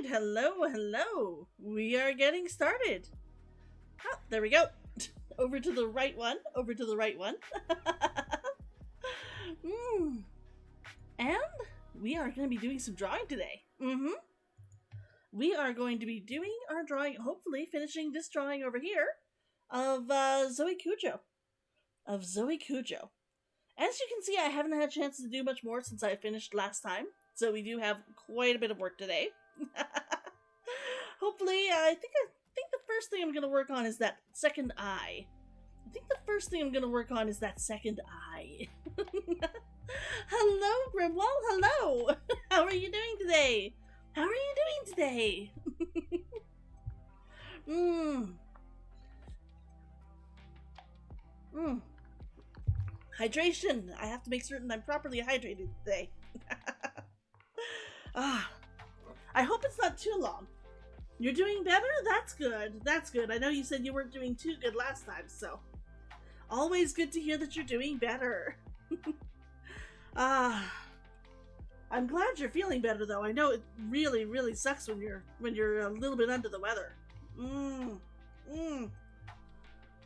hello, hello. We are getting started. Oh, there we go. Over to the right one, over to the right one. mm. And we are going to be doing some drawing today. We are going to be doing our drawing, hopefully finishing this drawing over here of ZoiiKijo. Of ZoiiKijo. As you can see, I haven't had a chance to do much more since I finished last time, so we do have quite a bit of work today. Hopefully, I think the first thing I'm going to work on is that second eye. Hello, Grimwall. Hello. How are you doing today? Hydration. I have to make certain I'm properly hydrated today. I hope it's not too long. You're doing better? That's good. That's good. I know you said you weren't doing too good last time, so always good to hear that you're doing better. I'm glad you're feeling better though. I know it really, really sucks when you're a little bit under the weather.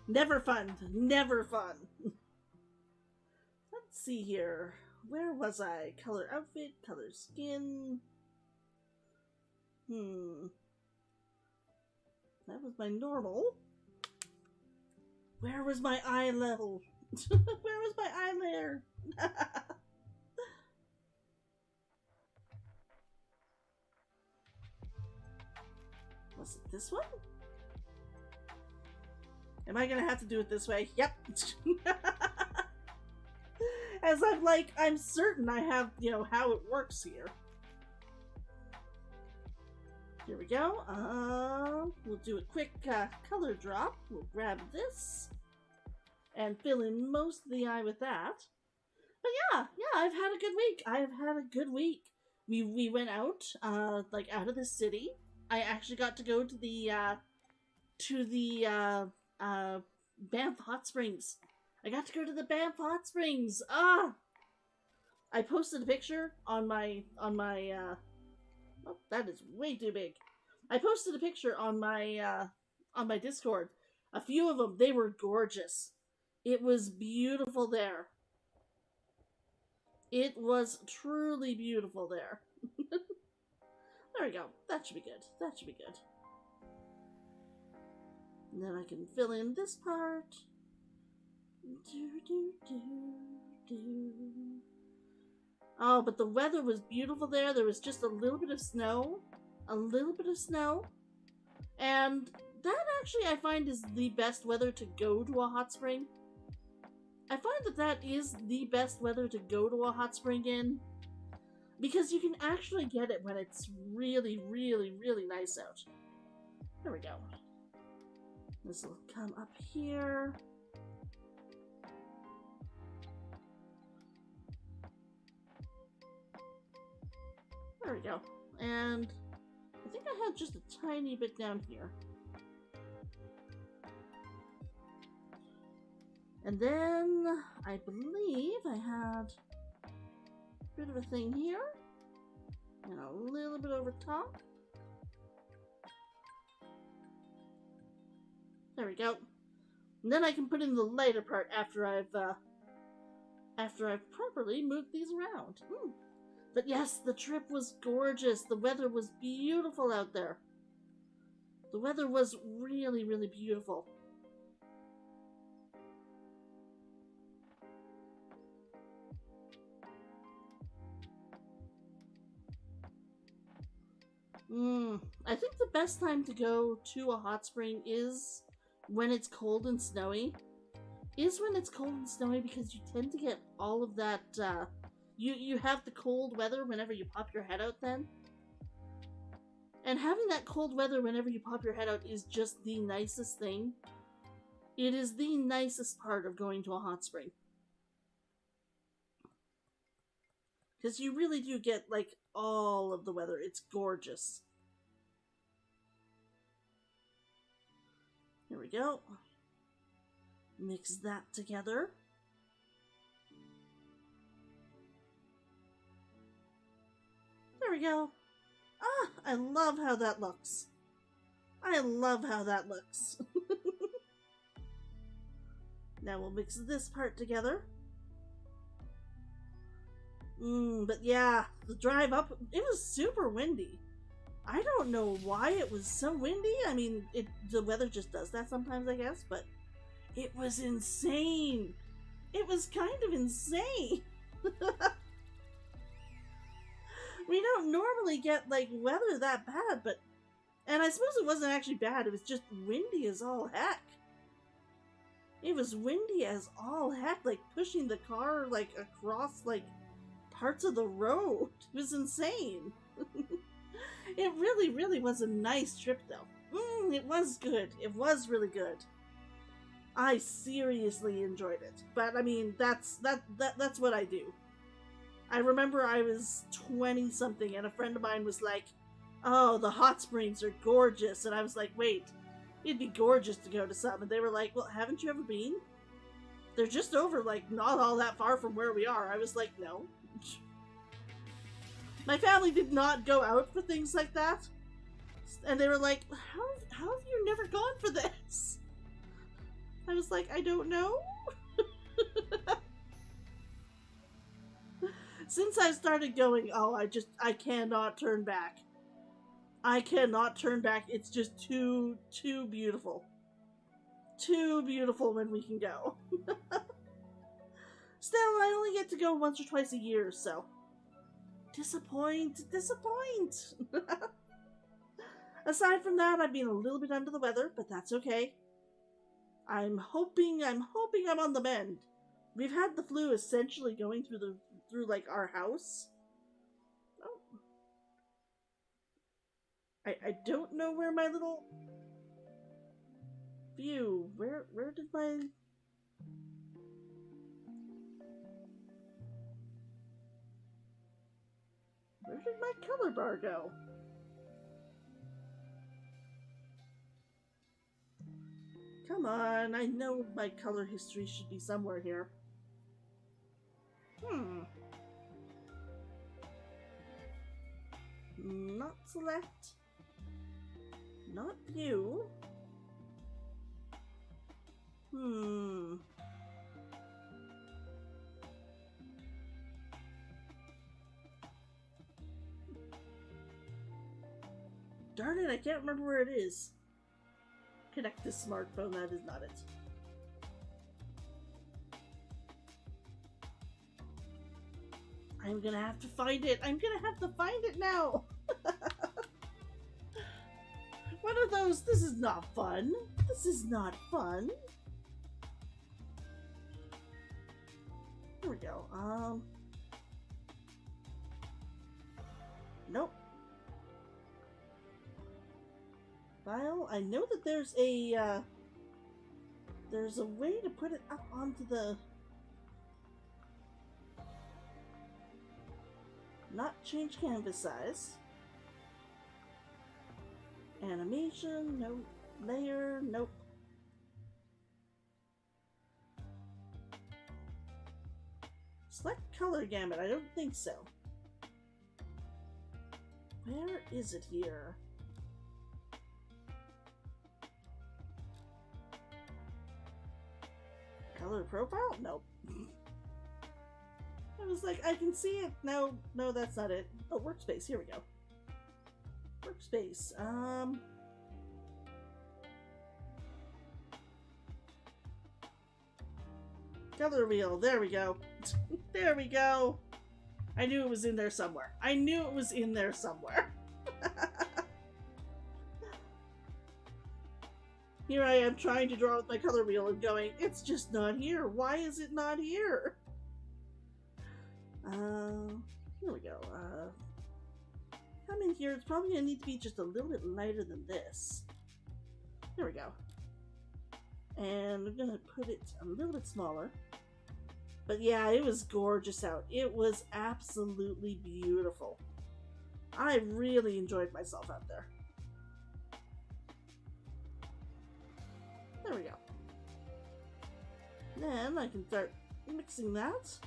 Never fun. Never fun. Let's see here. Where was I? Color outfit, color skin. That was my normal. Where was my eye level? Where was my eye layer? Was it this one? Am I gonna have to do it this way? Yep. As I'm certain I have, how it works here. Here we go. We'll do a quick color drop. We'll grab this and fill in most of the eye with that. But yeah, I've had a good week. We went out, out of the city. I actually got to go to the Banff Hot Springs. I posted a picture on my oh, that is way too big. I posted a picture on my Discord. A few of them, they were gorgeous. It was beautiful there. It was truly beautiful there. There we go. That should be good. And then I can fill in this part. Oh, but the weather was beautiful there. There was just a little bit of snow. And that actually I find is the best weather to go to a hot spring. I find that is the best weather to go to a hot spring in. Because you can actually get it when it's really, really, really nice out. There we go. This will come up here. There we go. And I think I had just a tiny bit down here. And then I believe I had a bit of a thing here. And a little bit over top. There we go. And then I can put in the lighter part after I've properly moved these around. But yes, the trip was gorgeous. The weather was beautiful out there. The weather was really, really beautiful. I think the best time to go to a hot spring is when it's cold and snowy. Because you tend to get all of that, you have the cold weather whenever you pop your head out then. And having that cold weather whenever you pop your head out is just the nicest thing. It is the nicest part of going to a hot spring. Because you really do get, all of the weather. It's gorgeous. Here we go. Mix that together. There we go. Ah, I love how that looks. I love how that looks. Now we'll mix this part together. But yeah, the drive up, it was super windy. I don't know why it was so windy. I mean, the weather just does that sometimes, I guess, but it was insane. It was kind of insane. We don't normally get, like, weather that bad, but... And I suppose it wasn't actually bad, it was just windy as all heck. It was windy as all heck, like, pushing the car, like, across, like, parts of the road. It was insane. It really, really was a nice trip, though. It was good. It was really good. I seriously enjoyed it. But, I mean, that's what I do. I remember I was 20-something, and a friend of mine was like, oh, the hot springs are gorgeous. And I was like, wait, it'd be gorgeous to go to some. And they were like, well, haven't you ever been? They're just over, like, not all that far from where we are. I was like, no. My family did not go out for things like that. And they were like, how have you never gone for this? I was like, I don't know. Since I started going, oh, I cannot turn back. I cannot turn back. It's just too beautiful. Too beautiful when we can go. Still, I only get to go once or twice a year, so... Disappoint. Aside from that, I've been a little bit under the weather, but that's okay. I'm hoping I'm on the mend. We've had the flu essentially going through like our house. Oh. I don't know where my little view. Where did my color bar go? Come on, I know my color history should be somewhere here. Not select. Not view. Darn it, I can't remember where it is. Connect this smartphone, that is not it. I'm gonna have to find it. I'm gonna have to find it now. One of those, this is not fun. This is not fun. Here we go. Nope. File. I know that there's a way to put it up onto the... Not change canvas size. Animation, nope. Layer, nope. Select color gamut, I don't think so. Where is it here? Color profile? Nope. I was like, I can see it. No, that's not it. Oh, workspace. Here we go. Workspace. Color wheel. There we go. There we go. I knew it was in there somewhere. I knew it was in there somewhere. Here I am trying to draw with my color wheel and going, it's just not here. Why is it not here? Here we go. Come in here. It's probably gonna need to be just a little bit lighter than this. There we go. And I'm gonna put it a little bit smaller. But yeah, it was gorgeous out. It was absolutely beautiful. I really enjoyed myself out there. There we go. Then I can start mixing that.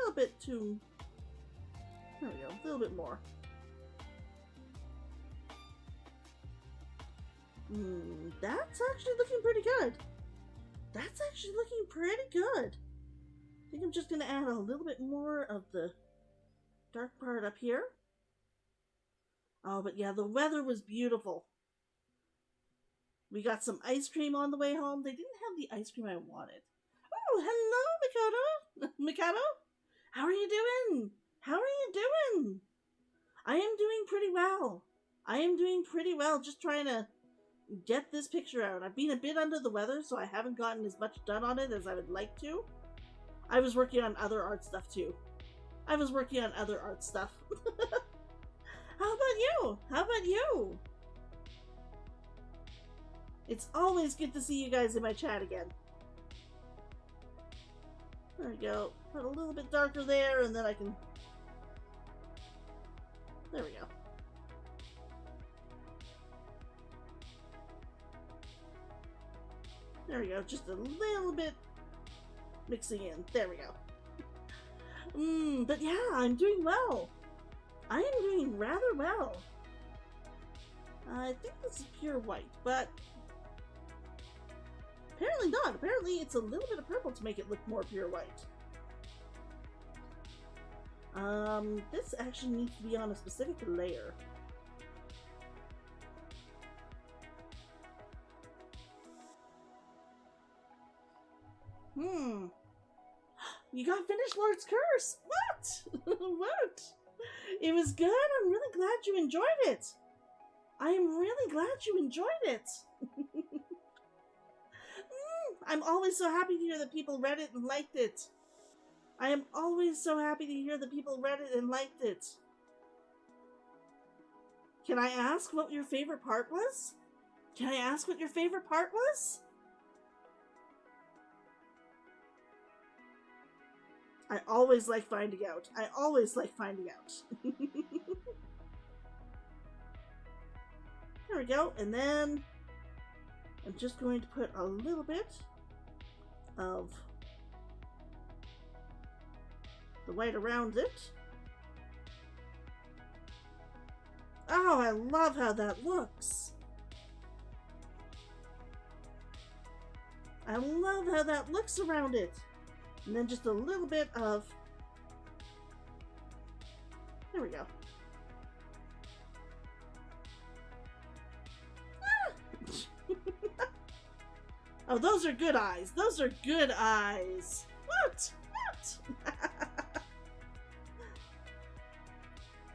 little bit too... There we go, a little bit more. That's actually looking pretty good. That's actually looking pretty good. I think I'm just going to add a little bit more of the dark part up here. Oh, but yeah, the weather was beautiful. We got some ice cream on the way home. They didn't have the ice cream I wanted. Oh, hello, Mikado. Mikado? How are you doing? How are you doing? I am doing pretty well. I am doing pretty well, just trying to get this picture out. I've been a bit under the weather, so I haven't gotten as much done on it as I would like to. I was working on other art stuff, too. How about you? How about you? It's always good to see you guys in my chat again. There we go. Put a little bit darker there, and then I can... There we go. There we go. Just a little bit mixing in. There we go. But yeah, I'm doing well. I am doing rather well. I think this is pure white, but apparently not. Apparently it's a little bit of purple to make it look more pure white. This actually needs to be on a specific layer. You got finished Lord's Curse! What? What? It was good. I'm really glad you enjoyed it. I am really glad you enjoyed it. I'm always so happy to hear that people read it and liked it. I am always so happy to hear that people read it and liked it. Can I ask what your favorite part was? Can I ask what your favorite part was? I always like finding out. I always like finding out. There we go. And then I'm just going to put a little bit of the white around it. Oh, I love how that looks. I love how that looks around it. And then just a little bit of... There we go. Oh, those are good eyes. Those are good eyes. What? What?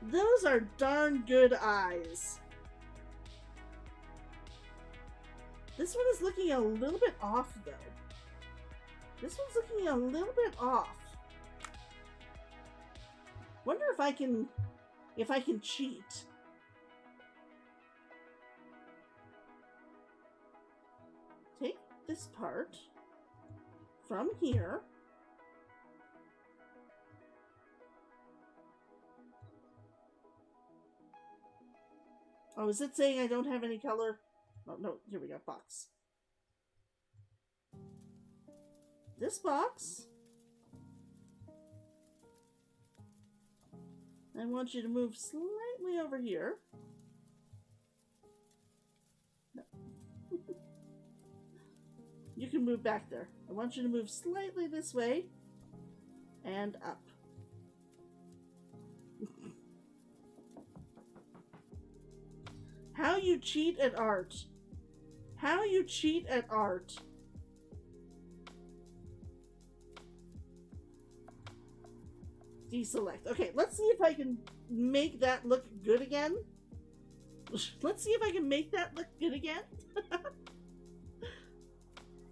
Those are darn good eyes. This one is looking a little bit off, though. This one's looking a little bit off. Wonder if I can cheat. Take this part from here. Oh, is it saying I don't have any color? Oh, no, here we go, box. This box, I want you to move slightly over here. No. You can move back there. I want you to move slightly this way and up. How you cheat at art. How you cheat at art. Deselect. Okay, let's see if I can make that look good again. Let's see if I can make that look good again.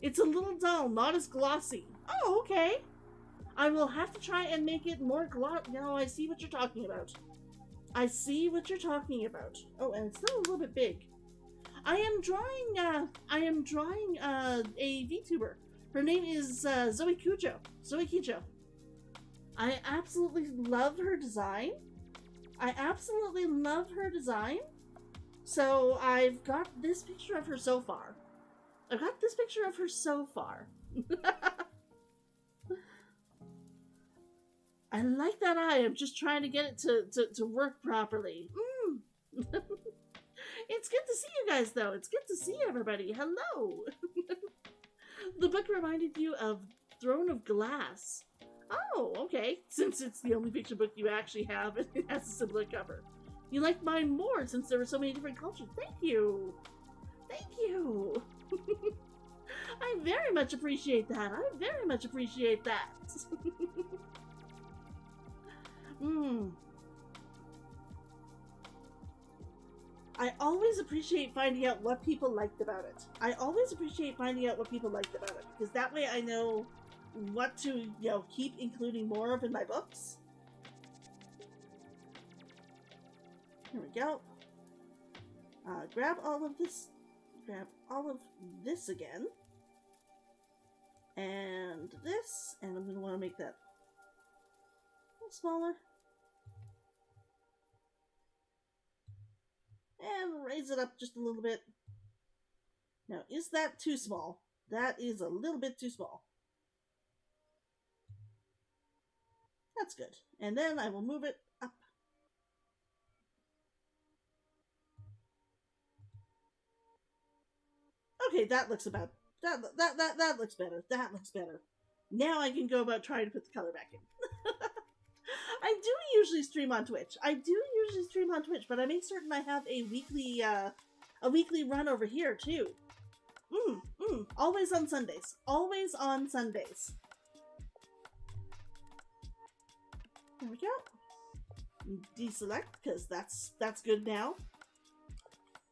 It's a little dull, not as glossy. Oh, okay. I will have to try and make it more glossy. No, I see what you're talking about. I see what you're talking about. Oh, and it's still a little bit big. I am drawing a VTuber. Her name is ZoiiKijo. ZoiiKijo. I absolutely love her design. So I've got this picture of her so far. I like that eye. I'm just trying to get it to work properly. It's good to see you guys, though. It's good to see everybody. Hello. The book reminded you of Throne of Glass. Oh, okay. Since it's the only fiction book you actually have, and it has a similar cover. You liked mine more since there were so many different cultures. Thank you. Thank you. I very much appreciate that. I very much appreciate that. I always appreciate finding out what people liked about it. I always appreciate finding out what people liked about it, because that way I know what to, keep including more of in my books. Here we go. Grab all of this again. And this, and I'm going to want to make that a little smaller. And raise it up just a little bit. Now, is that too small? That is a little bit too small. That's good. And then I will move it up. Okay, that looks about that looks better. That looks better. Now I can go about trying to put the color back in. I do usually stream on Twitch. But I make certain I have a weekly run over here too. Always on Sundays. Always on Sundays. There we go. Deselect, because that's good now.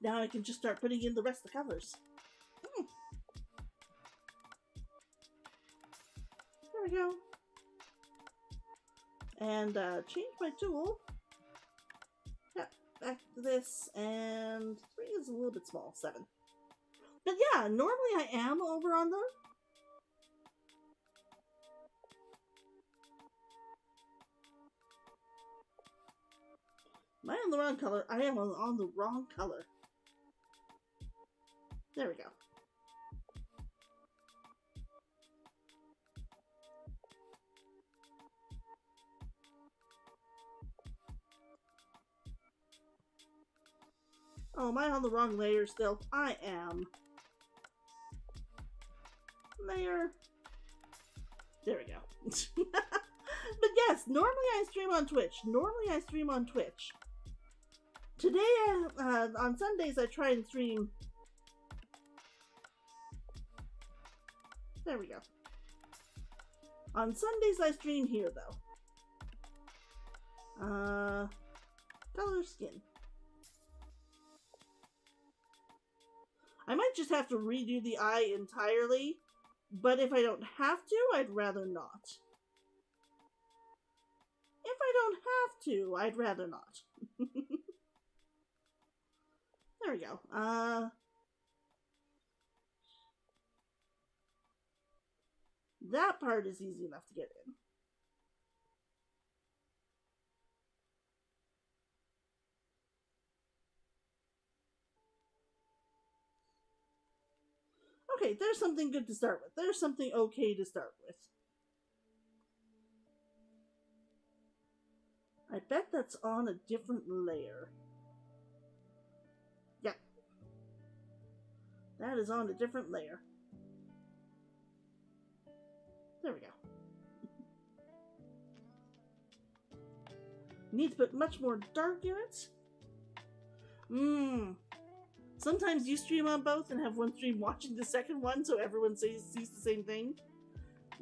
Now I can just start putting in the rest of the colors. There we go. And change my tool. Yeah, back to this, and 3 is a little bit small, 7. But yeah, normally I am over on the... Am I on the wrong color? I am on the wrong color. There we go. Oh, am I on the wrong layer still? I am. Layer. There we go. But yes, normally I stream on Twitch. Today, on Sundays, I try and stream. There we go. On Sundays, I stream here, though. Color skin. I might just have to redo the eye entirely, but if I don't have to, I'd rather not. If I don't have to, I'd rather not. There we go. That part is easy enough to get in. Okay, there's something good to start with. There's something okay to start with. I bet that's on a different layer. Yep. That is on a different layer. There we go. Need to put much more dark in it. Sometimes you stream on both and have one stream watching the second one, so everyone sees the same thing.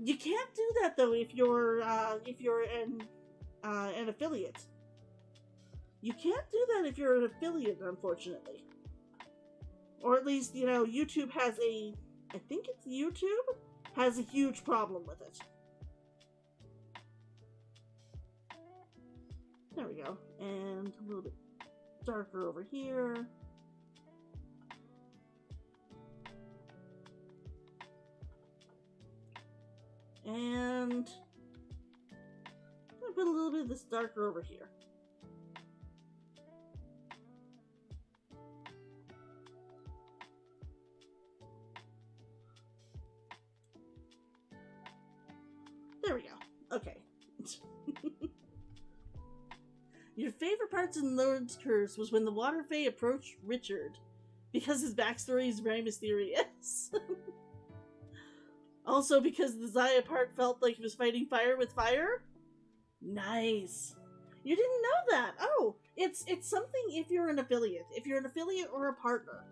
You can't do that though if you're an affiliate. You can't do that if you're an affiliate, unfortunately. Or at least, YouTube has I think it's YouTube has a huge problem with it. There we go. And a little bit darker over here. And I'm going to put a little bit of this darker over here. There we go. Okay. Your favorite parts in Lord's Curse was when the Water Fae approached Richard, because his backstory is very mysterious. Also because the Zaya part felt like he was fighting fire with fire? Nice. You didn't know that? Oh, it's something if you're an affiliate. If you're an affiliate or a partner,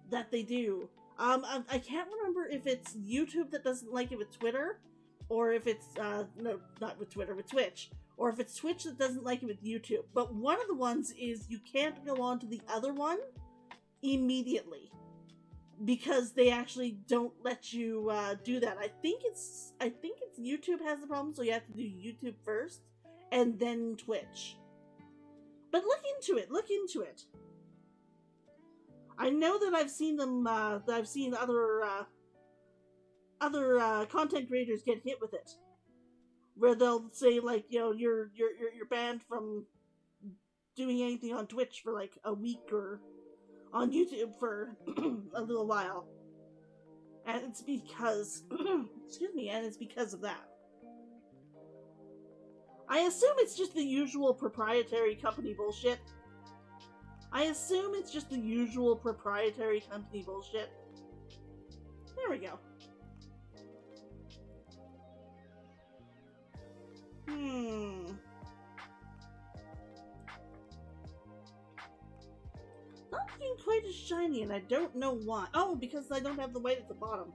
that they do. I can't remember if it's YouTube that doesn't like it with Twitter, or if it's, no, not with Twitter, with Twitch. Or if it's Twitch that doesn't like it with YouTube. But one of the ones is you can't go on to the other one immediately, because they actually don't let you do that. I think it's YouTube has the problem, so you have to do YouTube first and then Twitch. But look into it. I know that I've seen them. I've seen other content creators get hit with it, where they'll say like, you know, you're banned from doing anything on Twitch for like a week, or on YouTube for a little while, and it's because excuse me, and it's because of that. I assume it's just the usual proprietary company bullshit. There we go. Not looking quite as shiny, and I don't know why. Oh, because I don't have the white at the bottom.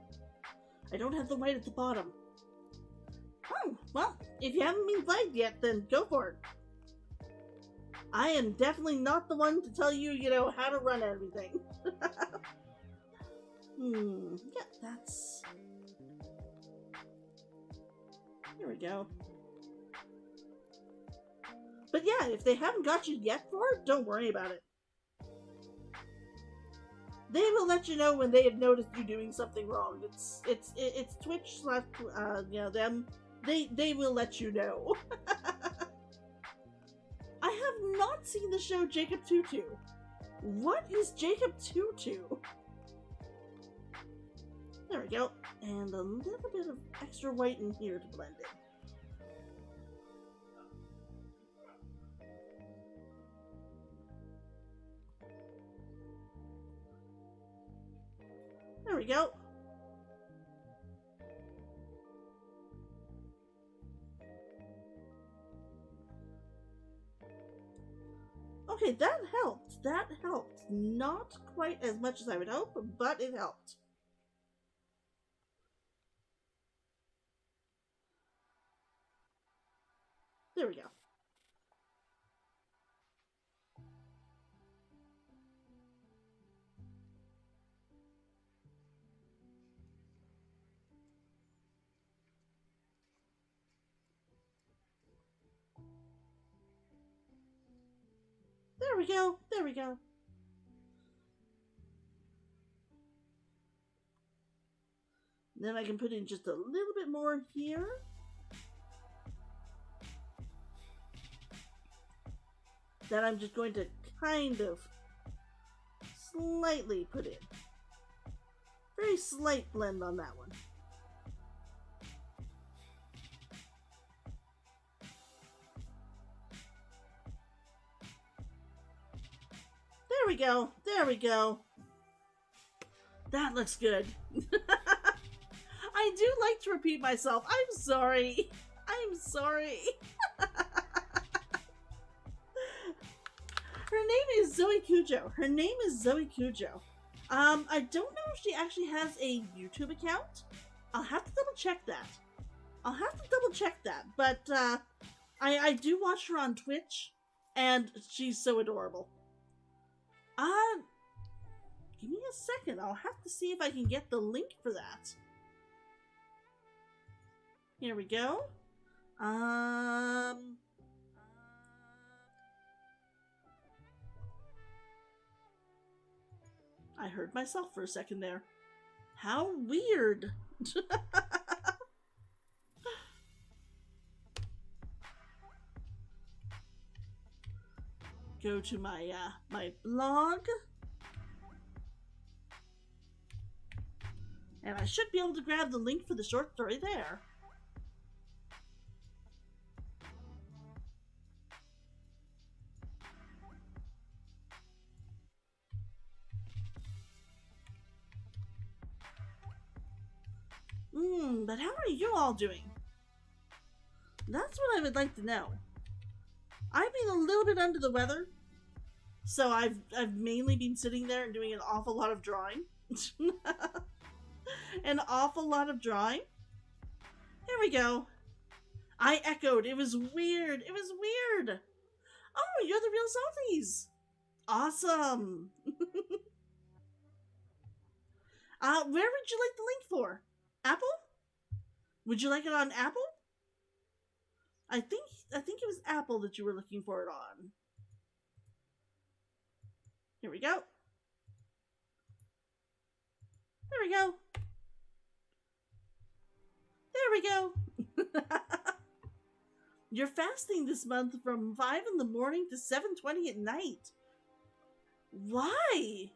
Oh, well, if you haven't been played yet, then go for it. I am definitely not the one to tell you, you know, how to run everything. Yeah, that's... Here we go. But yeah, if they haven't got you yet for it, don't worry about it. They will let you know when they have noticed you doing something wrong. It's Twitch / you know, them. They will let you know. I have not seen the show Jacob Tutu. What is Jacob Tutu? There we go. And a little bit of extra white in here to blend it. There we go. Okay, that helped. Not quite as much as I would hope, but it helped. There we go. There we go. Then I can put in just a little bit more here. That I'm just going to kind of slightly put in. Very slight blend on that one. There we go. That looks good. I do like to repeat myself. I'm sorry. Her name is ZoiiKijo. I don't know if she actually has a YouTube account. I'll have to double check that. But I do watch her on Twitch, and she's so adorable. Give me a second. I'll have to see if I can get the link for that. Here we go. I heard myself for a second there. How weird. Go to my my blog. And I should be able to grab the link for the short story there. But how are you all doing? That's what I would like to know. I've been a little bit under the weather, so I've mainly been sitting there and doing an awful lot of drawing. An awful lot of drawing. There we go. I echoed. It was weird. It was weird. Oh, you're the real Salties. Awesome. Where would you like the link for? Apple? Would you like it on Apple? I think it was Apple that you were looking for it on. Here we go. There we go. There we go. You're fasting this month from 5 in the morning to 7:20 at night. Why?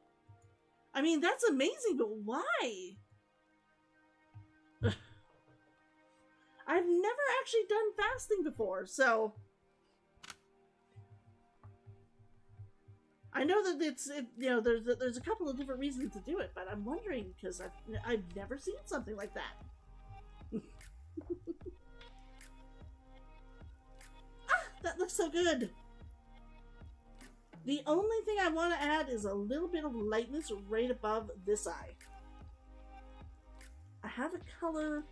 I mean, that's amazing, but why? I've never actually done fasting before, so I know that there's a couple of different reasons to do it, but I'm wondering because I've never seen something like that. That looks so good. The only thing I want to add is a little bit of lightness right above this eye. I have a color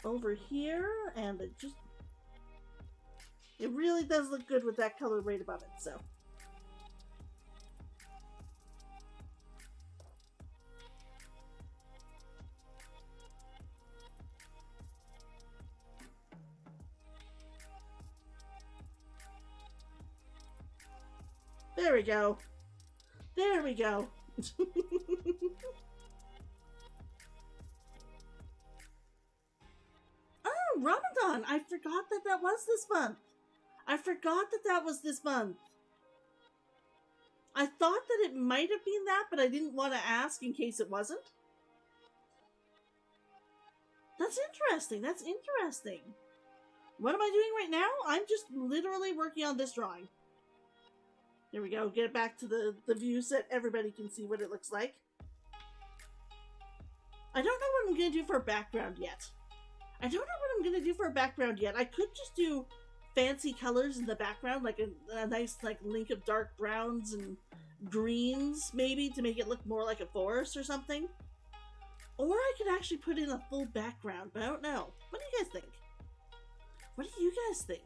over here, and it really does look good with that color right above it, so. There we go. There we go. Oh, Ramadan! I forgot that was this month. I forgot that was this month. I thought that it might have been that, but I didn't want to ask in case it wasn't. That's interesting. That's interesting. What am I doing right now? I'm just literally working on this drawing. Here we go. Get it back to the view so that everybody can see what it looks like. I don't know what I'm going to do for a background yet. I don't know what I'm going to do for a background yet. I could just do fancy colors in the background, like a nice like link of dark browns and greens, maybe, to make it look more like a forest or something. Or I could actually put in a full background, but I don't know. What do you guys think? What do you guys think?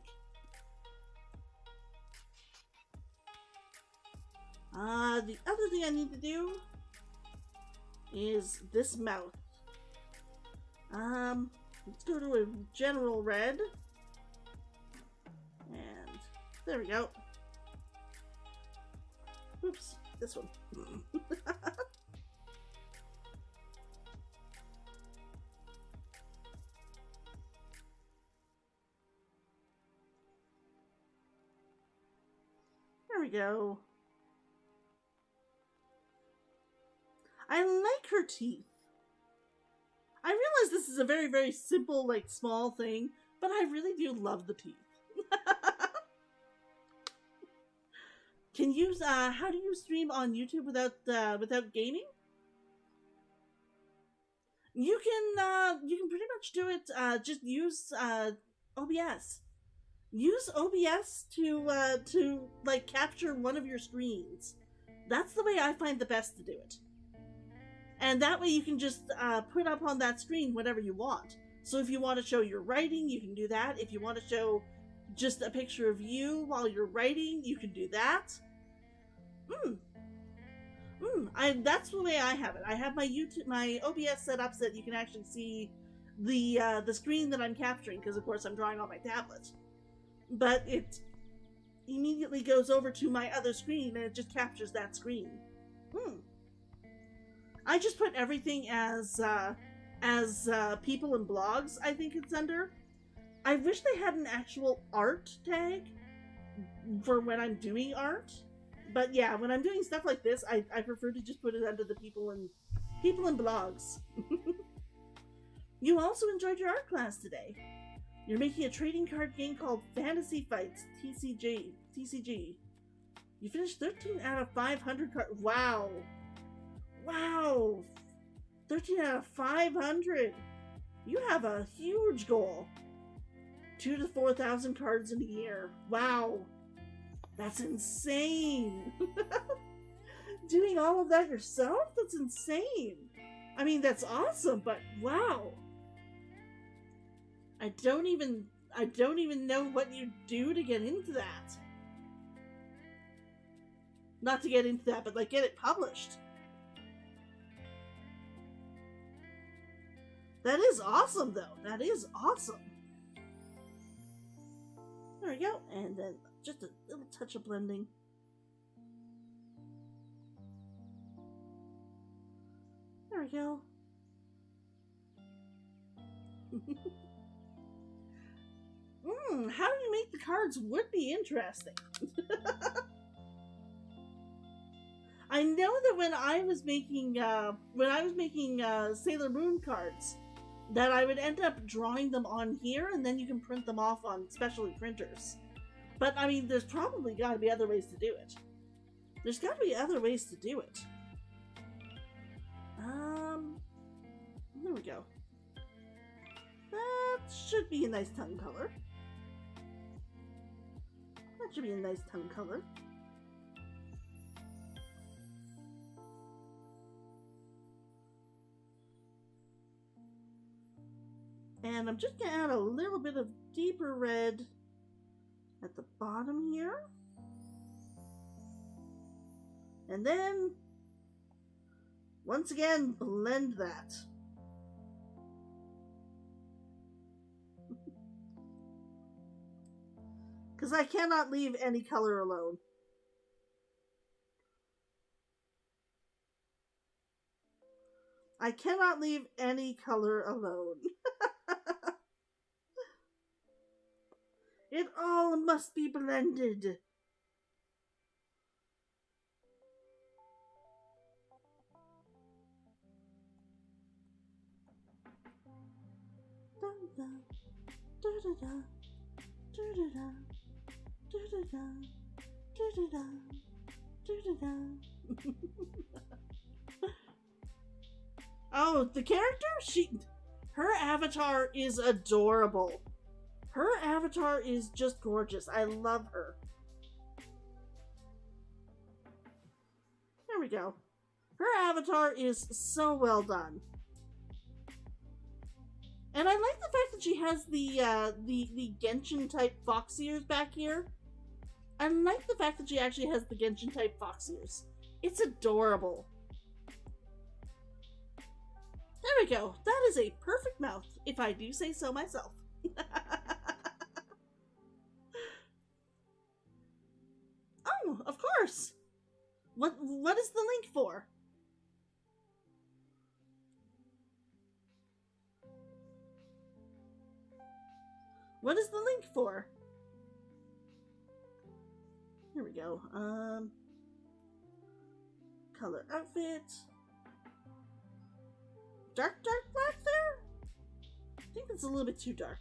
The other thing I need to do is this mouth. Let's go to a general red. And there we go. Oops, this one. There we go. I like her teeth. I realize this is a very, very simple, like, small thing, but I really do love the teeth. Can you, how do you stream on YouTube without gaming? You can pretty much do it, just use, OBS. Use OBS to, like, capture one of your screens. That's the way I find the best to do it. And that way you can just put up on that screen whatever you want. So if you want to show your writing, you can do that. If you want to show just a picture of you while you're writing, you can do that. That's the way I have it. I have my OBS set up so that you can actually see the screen that I'm capturing, because of course I'm drawing on my tablet. But it immediately goes over to my other screen and it just captures that screen. I just put everything as people and blogs, I think it's under. I wish they had an actual art tag for when I'm doing art. But yeah, when I'm doing stuff like this, I prefer to just put it under the people and blogs. You also enjoyed your art class today. You're making a trading card game called Fantasy Fights, TCG. You finished 13 out of 500 cards. Wow. Wow! 13 out of 500. You have a huge goal. 2,000 to 4,000 cards in a year. Wow. That's insane. Doing all of that yourself? That's insane. I mean, that's awesome, but wow. I don't even know what you do to get into that. Not to get into that, but like get it published. That is awesome, though. That is awesome. There we go. And then just a little touch of blending. There we go. How do you make the cards would be interesting. I know that when I was making Sailor Moon cards, that I would end up drawing them on here, and then you can print them off on specialty printers. But I mean, there's probably got to be other ways to do it. There's got to be other ways to do it. There we go. That should be a nice tongue color. That should be a nice tongue color. And I'm just going to add a little bit of deeper red at the bottom here. And then, once again, blend that. Because I cannot leave any color alone. I cannot leave any color alone. It all must be blended. Oh, the character? Her avatar is adorable. Her avatar is just gorgeous. I love her. There we go. Her avatar is so well done. And I like the fact that she has the Genshin type fox ears back here. I like the fact that she actually has the Genshin type fox ears. It's adorable. There we go. That is a perfect mouth, if I do say so myself. Oh, of course. What is the link for? What is the link for? Here we go. Color outfit. Dark black there? I think that's a little bit too dark.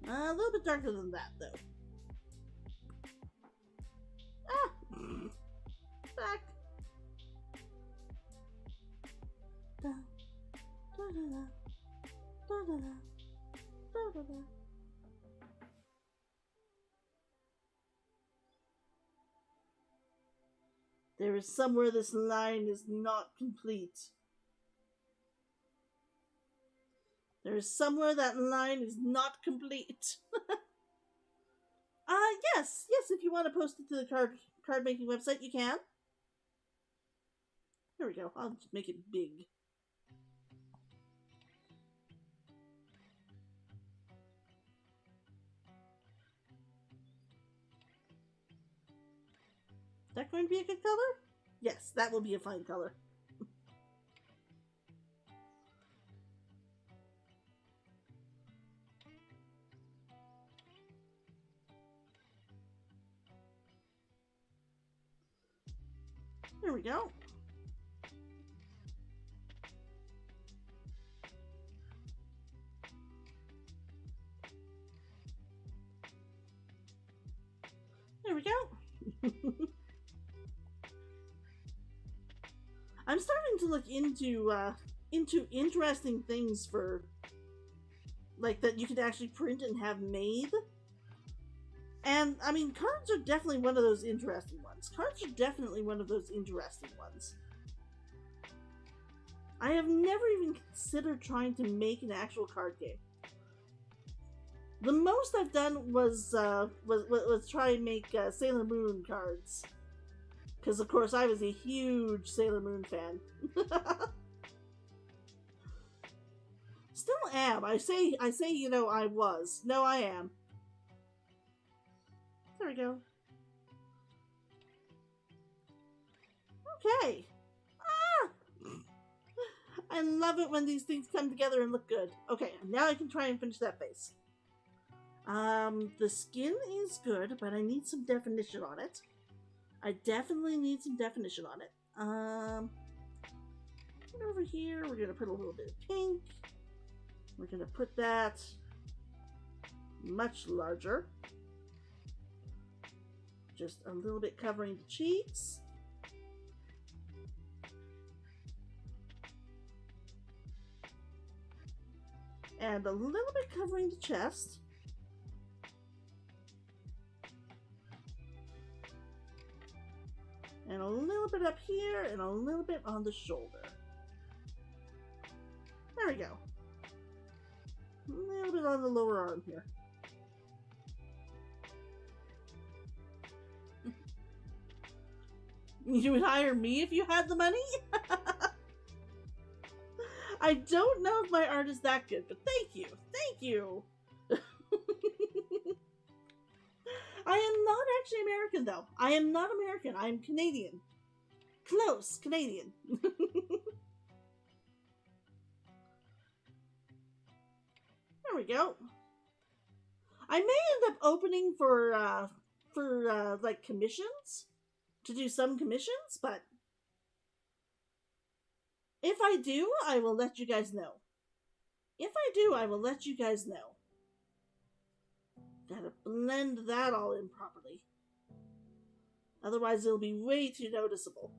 A little bit darker than that, though. Ah! Back. Da, da, da, da. Da, da, da. Da, da, da. There is somewhere this line is not complete. There is somewhere that line is not complete. Yes, if you want to post it to the card making website, you can. There we go. I'll just make it big. Is that going to be a good color? Yes, that will be a fine color. There we go. There we go. trying to look into interesting things for, like, that you could actually print and have made. And, I mean, cards are definitely one of those interesting ones. I have never even considered trying to make an actual card game. The most I've done was try and make Sailor Moon cards. Because, of course, I was a huge Sailor Moon fan. Still am. I say, you know, I was. No, I am. There we go. Okay. Ah! I love it when these things come together and look good. Okay, now I can try and finish that face. The skin is good, but I need some definition on it. I definitely need some definition on it. Over here, we're gonna put a little bit of pink. We're gonna put that much larger. Just a little bit covering the cheeks. And a little bit covering the chest. And a little bit up here, and a little bit on the shoulder. There we go. A little bit on the lower arm here. You would hire me if you had the money? I don't know if my art is that good, but thank you. Thank you. I am not actually American, though. I am not American. I am Canadian. Close. Canadian. There we go. I may end up opening for like, commissions. To do some commissions, but if I do, I will let you guys know. Gotta blend that all in properly. Otherwise, it'll be way too noticeable.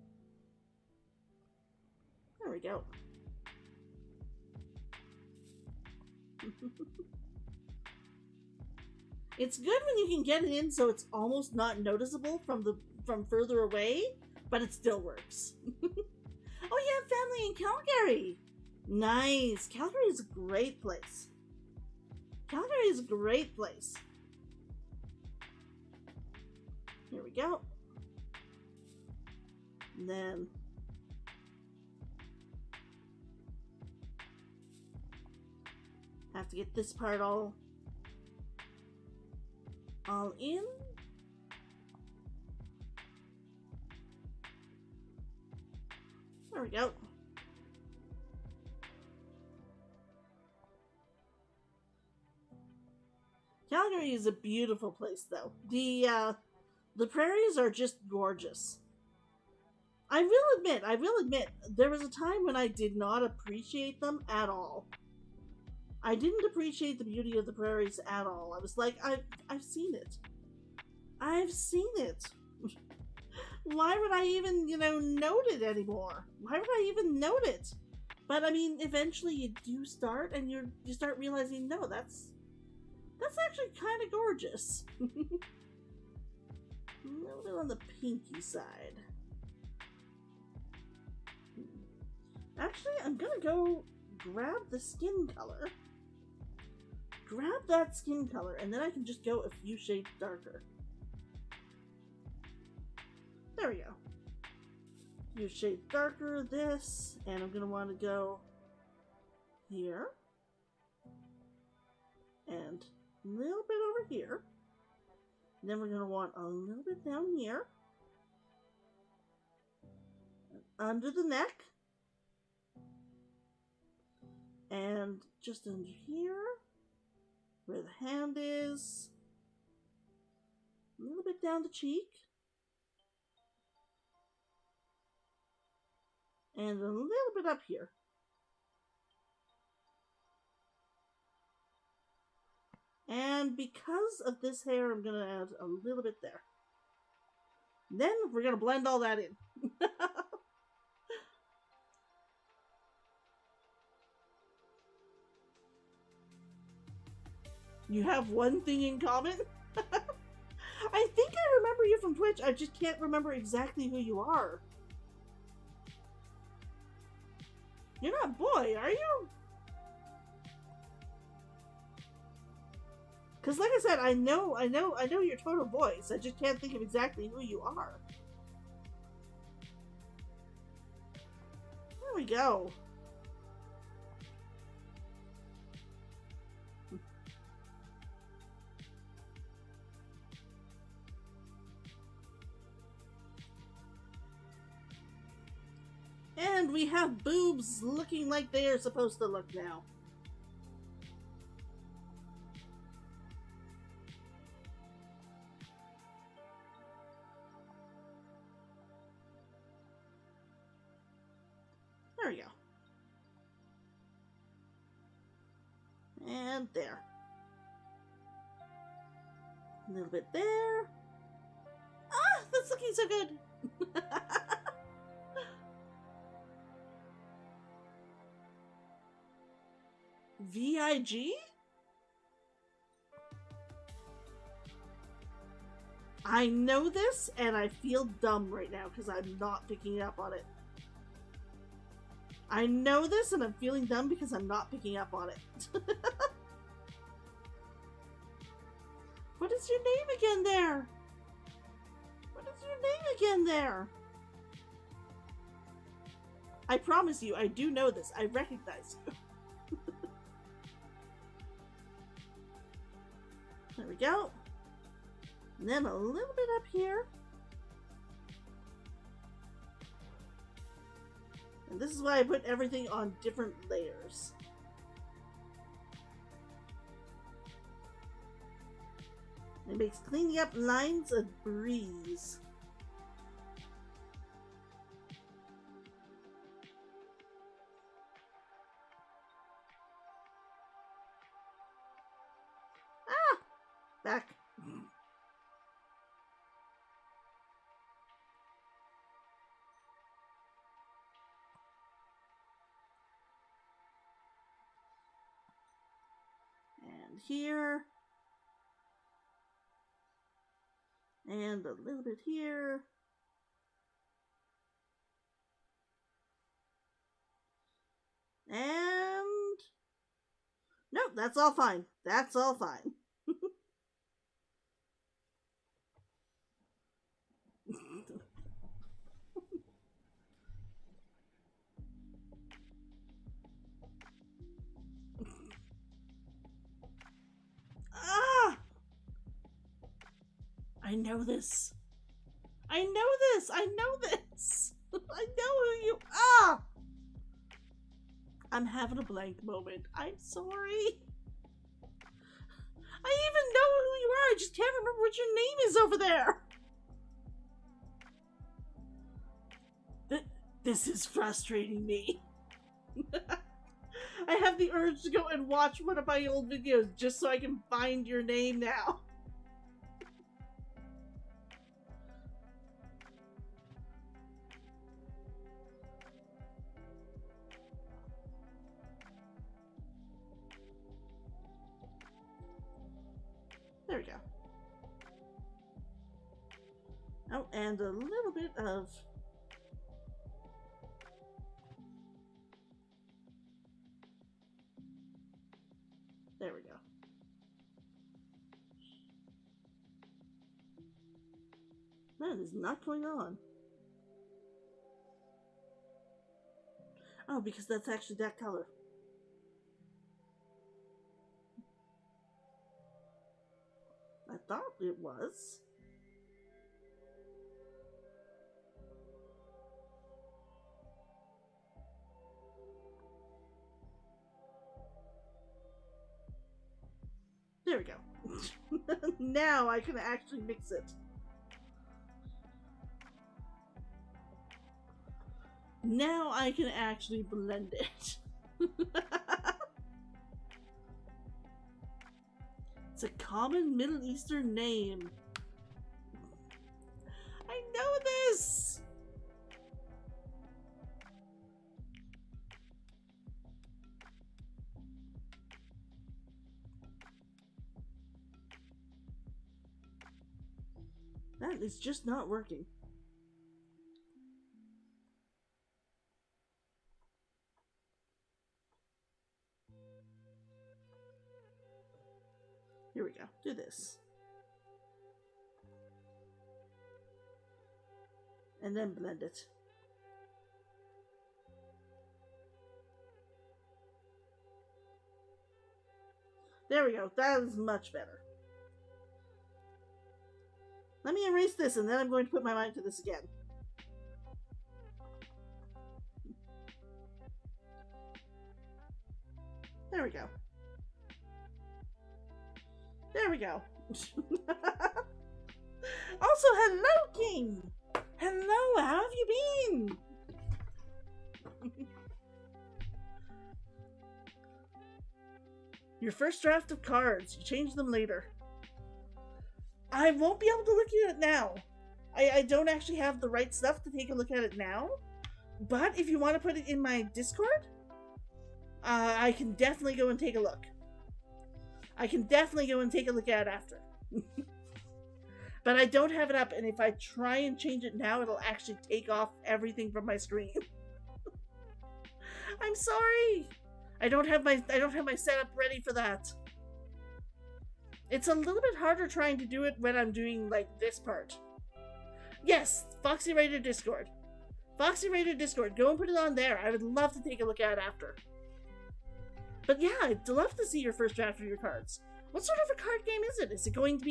There we go. It's good when you can get it in so it's almost not noticeable from further away, but it still works. Oh, you have family in Calgary. Nice. Calgary is a great place. Here we go. And then have to get this part all in. There we go. Calgary is a beautiful place, though. The prairies are just gorgeous. I will admit, there was a time when I did not appreciate them at all. I didn't appreciate the beauty of the prairies at all. I was like, I've seen it. Why would I even, note it anymore? Why would I even note it? But I mean, eventually you do start, and you start realizing, no, that's actually kind of gorgeous. A little bit on the pinky side. Actually, I'm gonna go grab the skin color. Grab that skin color, and then I can just go a few shades darker. There we go. A few shades darker, this, and I'm gonna want to go here. And a little bit over here. And then we're going to want a little bit down here. Under the neck. And just under here. Where the hand is. A little bit down the cheek. And a little bit up here. And because of this hair, I'm going to add a little bit there. Then we're going to blend all that in. You have one thing in common? I think I remember you from Twitch. I just can't remember exactly who you are. You're not a boy, are you? Because like I said, I know your total voice. I just can't think of exactly who you are. There we go. And we have boobs looking like they are supposed to look now. There we go. And there. A little bit there. Ah, that's looking so good. VIG? I know this, and I feel dumb right now because I'm not picking up on it. I know this, and I'm feeling dumb because I'm not picking up on it. What is your name again there? What is your name again there? I promise you, I do know this. I recognize you. There we go. And then a little bit up here. And this is why I put everything on different layers. It makes cleaning up lines a breeze. Ah! Back. And here. And a little bit here. And... nope, that's all fine. That's all fine. Ah! I know this. I know this. I know this. I know who you are. I'm having a blank moment. I'm sorry. I even know who you are. I just can't remember what your name is over there. This is frustrating me. I have the urge to go and watch one of my old videos just so I can find your name now. There we go. Oh, and a little bit of... there we go. That is not going on. Oh, because that's actually that color. I thought it was. There we go. Now I can actually mix it. Now I can actually blend it. It's a common Middle Eastern name. I know this! That is just not working. Here we go. Do this. And then blend it. There we go. That is much better. Let me erase this and then I'm going to put my mind to this again. There we go. There we go. Also, hello, King! Hello, how have you been? Your first draft of cards. You change them later. I won't be able to look at it now. I don't actually have the right stuff to take a look at it now. But if you want to put it in my Discord, I can definitely go and take a look. I can definitely go and take a look at it after. But I don't have it up, and if I try and change it now, it'll actually take off everything from my screen. I'm sorry. I don't have my setup ready for that. It's a little bit harder trying to do it when I'm doing like this part. Yes, Foxywriter Discord. Foxywriter Discord. Go and put it on there. I would love to take a look at it after. But yeah, I'd love to see your first draft of your cards. What sort of a card game is it? Is it going to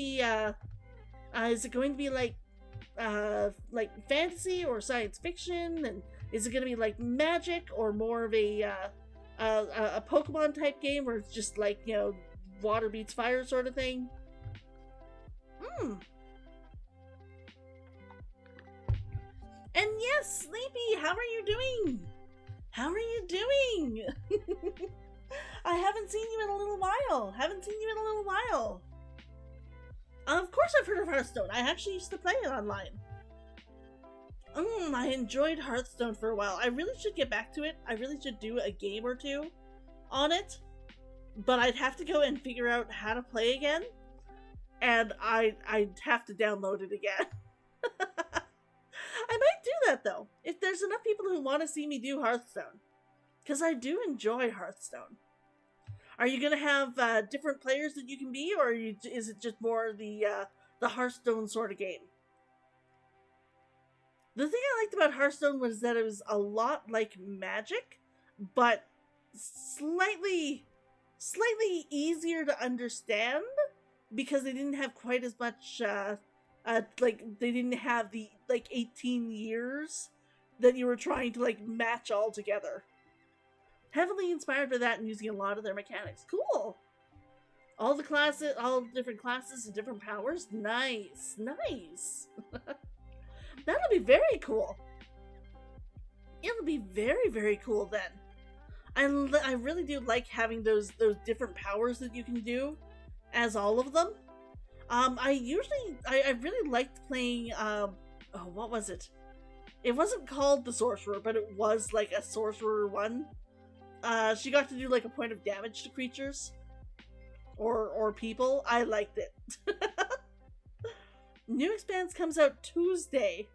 be like fantasy or science fiction? And is it going to be like Magic or more of a Pokemon type game where it's just like, you know, water beats fire sort of thing? And yes, Sleepy, how are you doing? How are you doing? I haven't seen you in a little while. Of course I've heard of Hearthstone. I actually used to play it online. I enjoyed Hearthstone for a while. I really should get back to it. I really should do a game or two on it. But I'd have to go and figure out how to play again. And I'd have to download it again. I might do that though, if there's enough people who want to see me do Hearthstone. Because I do enjoy Hearthstone. Are you going to have different players that you can be, or is it just more the Hearthstone sort of game? The thing I liked about Hearthstone was that it was a lot like Magic, but slightly easier to understand, because they didn't have quite as much, like, they didn't have the, like, 18 years that you were trying to, like, match all together. Heavily inspired by that and using a lot of their mechanics. Cool! All the classes, all the different classes and different powers. Nice, nice! That'll be very cool. It'll be very, very cool then. I really do like having those different powers that you can do as all of them. I really liked playing, oh, what was it? It wasn't called the Sorcerer, but it was like a Sorcerer one. She got to do like a point of damage to creatures. Or people. I liked it. New Expanse comes out Tuesday.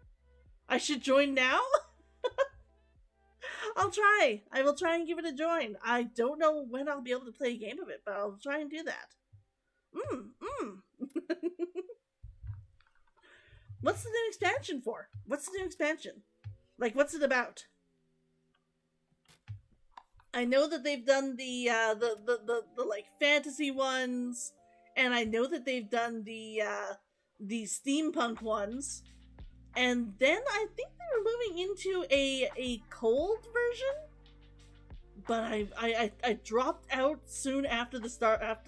I should join now? I'll try. I will try and give it a join. I don't know when I'll be able to play a game of it, but I'll try and do that. What's the new expansion for? What's the new expansion? Like, what's it about? I know that they've done the like fantasy ones, and I know that they've done the steampunk ones, and then I think they were moving into a cold version. But I dropped out soon after the steampunk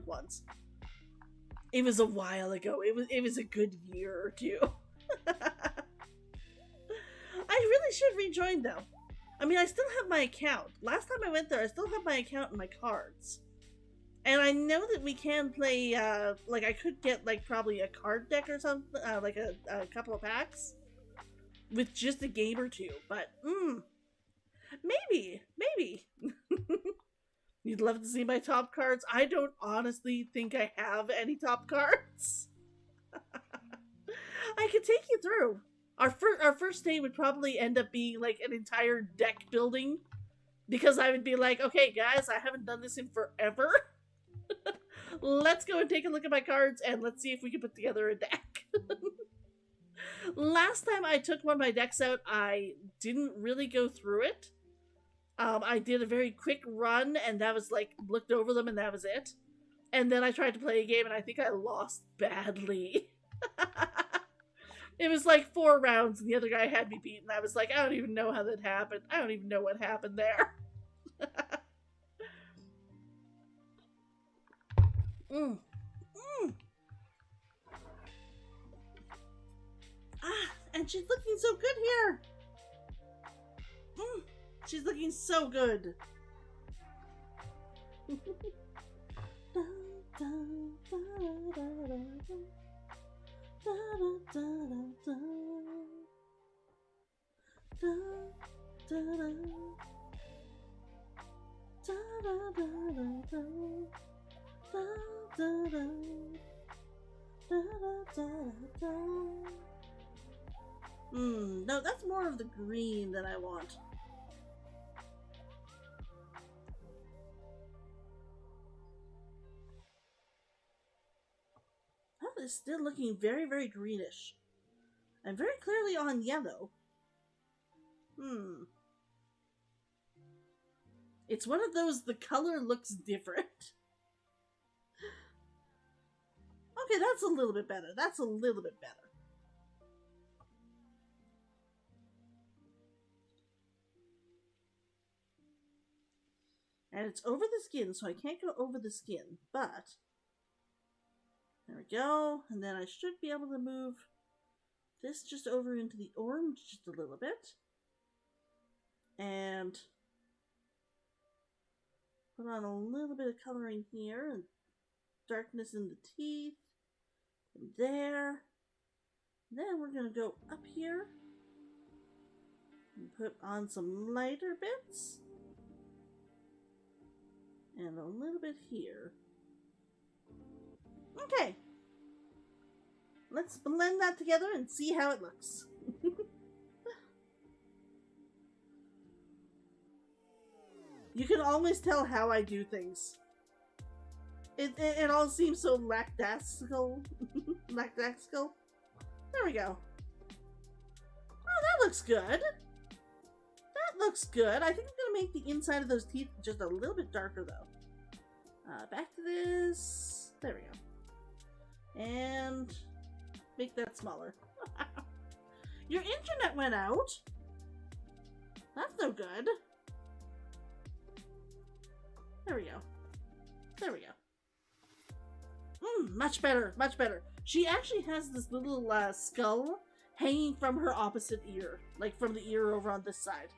ones. It was a while ago. It was a good year or two. I really should rejoin though. I mean, I still have my account. Last time I went there, I still have my account and my cards. And I know that we can play, like, I could get, like, probably a card deck or something, like a couple of packs with just a game or two. But, maybe. You'd love to see my top cards? I don't honestly think I have any top cards. could take you through. Our first day would probably end up being like an entire deck building, because I would be like, okay, guys, I haven't done this in forever. Let's go and take a look at my cards and let's see if we can put together a deck. Last time I took one of my decks out, I didn't really go through it. I did a very quick run, and that was like, looked over them, and that was it. And then I tried to play a game, and I think I lost badly. It was like 4 rounds, and the other guy had me beat, and I was like, I don't even know how that happened. I don't even know what happened there. And she's looking so good here. She's looking so good. No, that's more of the green that I want. That is still looking very, very greenish. And very clearly on yellow. It's one of those, the color looks different. Okay, that's a little bit better. That's a little bit better. And it's over the skin, so I can't go over the skin, but there we go. And then I should be able to move this just over into the orange just a little bit. And put on a little bit of coloring here and darkness in the teeth. And there. And then we're going to go up here and put on some lighter bits. And a little bit here. Okay. Let's blend that together and see how it looks. You can always tell how I do things. It all seems so lackadaisical. Lackadaisical. There we go. Oh, that looks good. That looks good. I think I'm going to make the inside of those teeth just a little bit darker, though. Back to this. There we go. And make that smaller. Your internet went out. That's no good. There we go. There we go. Much better. Much better. She actually has this little skull hanging from her opposite ear. Like from the ear over on this side.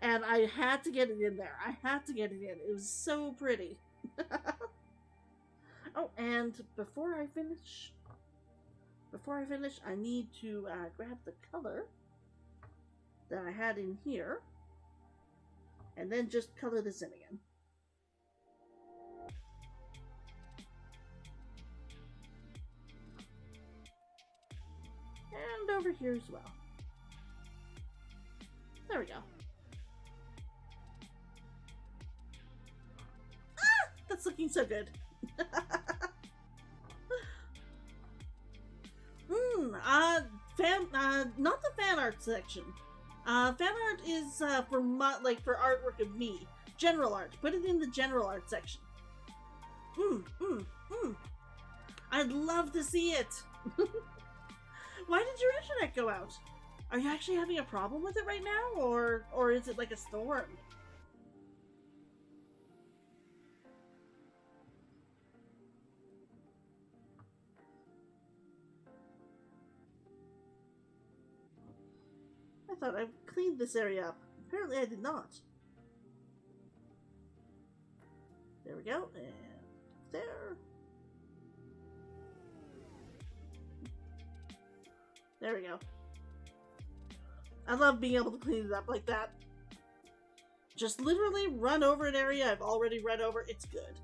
And I had to get it in there. I had to get it in. It was so pretty. Oh, and before I finish, I need to grab the color that I had in here. And then just color this in again. And over here as well. There we go. Ah! That's looking so good. Not the fan art section. Fan art is for artwork of me. General art. Put it in the general art section. I'd love to see it. Why did your internet go out? Are you actually having a problem with it right now, or is it like a storm? I thought I cleaned this area up. Apparently I did not. There we go, and there. There we go. I love being able to clean it up like that. Just literally run over an area I've already run over. It's good.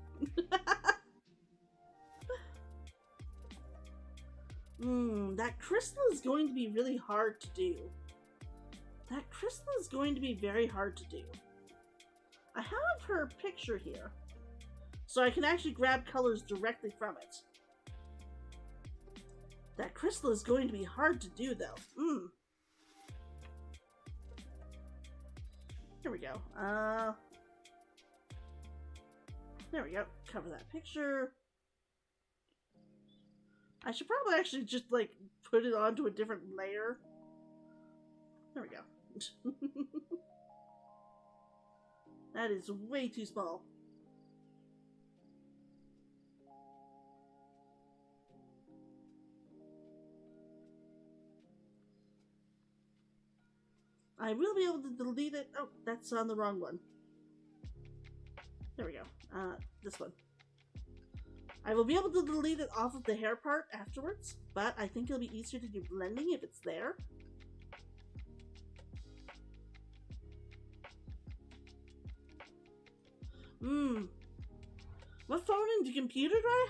That crystal is going to be really hard to do. That crystal is going to be very hard to do. I have her picture here, so I can actually grab colors directly from it. That crystal is going to be hard to do, though. Here we go. There we go. Cover that picture. I should probably actually just, like, put it onto a different layer. There we go. That is way too small. I will be able to delete it. Oh, that's on the wrong one. There we go. This one. I will be able to delete it off of the hair part afterwards, but I think it'll be easier to do blending if it's there. What phone and computer do I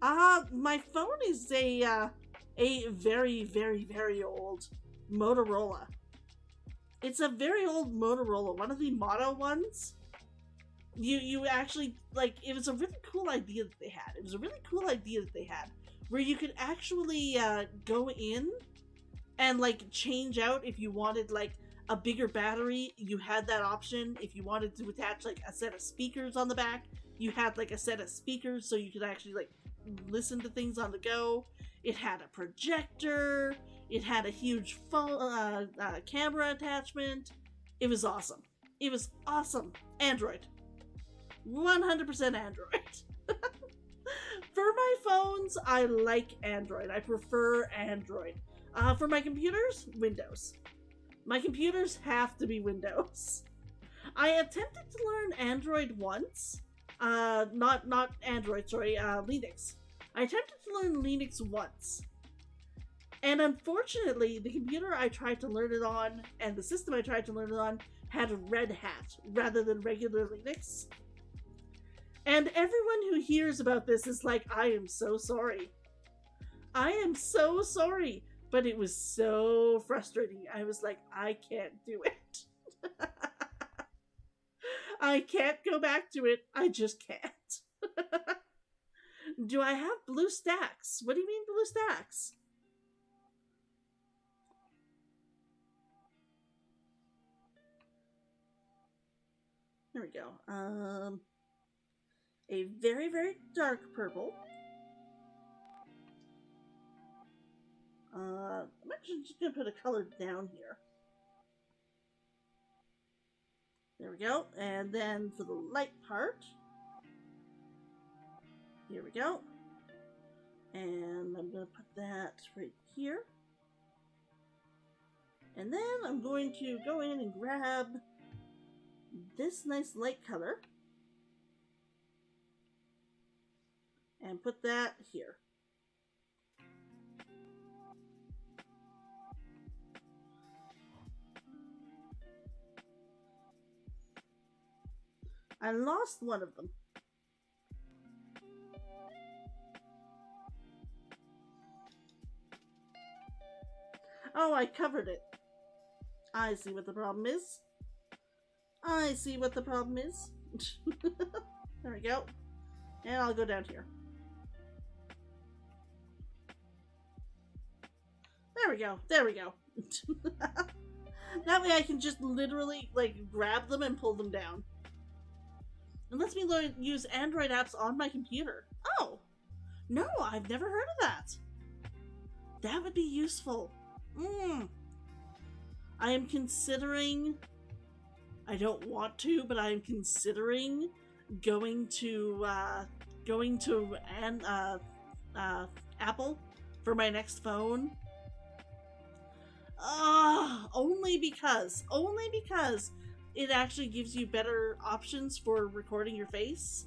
have? My phone is a very, very, very old Motorola. It's a very old Motorola, one of the Moto ones. You actually, like, it was a really cool idea that they had. It was a really cool idea that they had, where you could actually go in and, like, change out if you wanted, like, a bigger battery. You had that option. If you wanted to attach, like, a set of speakers on the back, you had, like, a set of speakers so you could actually, like, listen to things on the go. It had a projector. It had a huge phone, camera attachment. It was awesome. It was awesome. Android. 100% Android. For my phones, I like Android. I prefer Android. For my computers, Windows. My computers have to be Windows. I attempted to learn Android once. Not Android, sorry, Linux. I attempted to learn Linux once. And unfortunately, the computer I tried to learn it on and the system I tried to learn it on had a Red Hat rather than regular Linux. And everyone who hears about this is like, I am so sorry. I am so sorry. But it was so frustrating. I was like, I can't do it. I can't go back to it. I just can't. Do I have BlueStacks? What do you mean BlueStacks? There we go. A very, very dark purple. I'm actually just going to put a color down here. There we go. And then for the light part, here we go. And I'm going to put that right here. And then I'm going to go in and grab this nice light color and put that here. I lost one of them. Oh, I covered it. I see what the problem is. I see what the problem is. There we go. And I'll go down here. There we go. There we go. That way I can just literally, like, grab them and pull them down. It lets me use Android apps on my computer. Oh! No, I've never heard of that. That would be useful. I am considering... I don't want to, but I am considering going to Apple for my next phone. Only because it actually gives you better options for recording your face.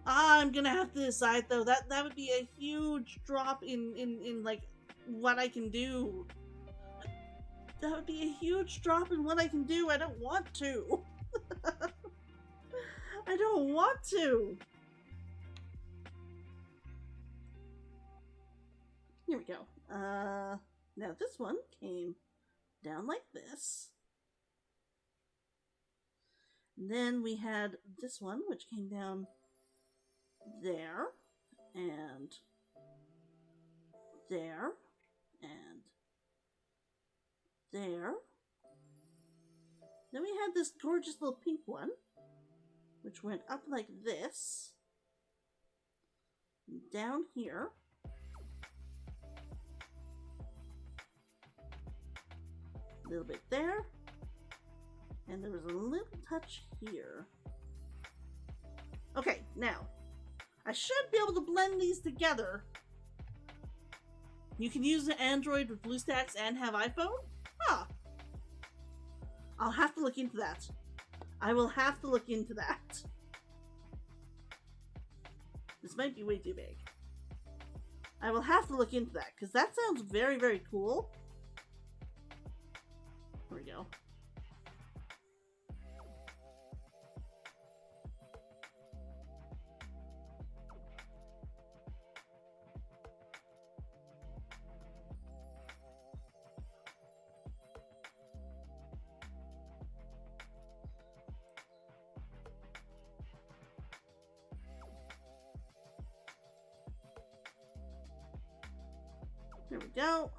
I'm gonna have to decide though. That would be a huge drop in like what I can do. That would be a huge drop in what I can do. I don't want to. I don't want to. Here we go. Now this one came down like this. And then we had this one, which came down there, and there, and there. Then we had this gorgeous little pink one, which went up like this, down here, a little bit there, and there was a little touch here. Okay, now, I should be able to blend these together. You can use an Android with BlueStacks and have iPhone? Huh. I'll have to look into that. I will have to look into that. This might be way too big. I will have to look into that, because that sounds very, very cool. Here we go. There we go.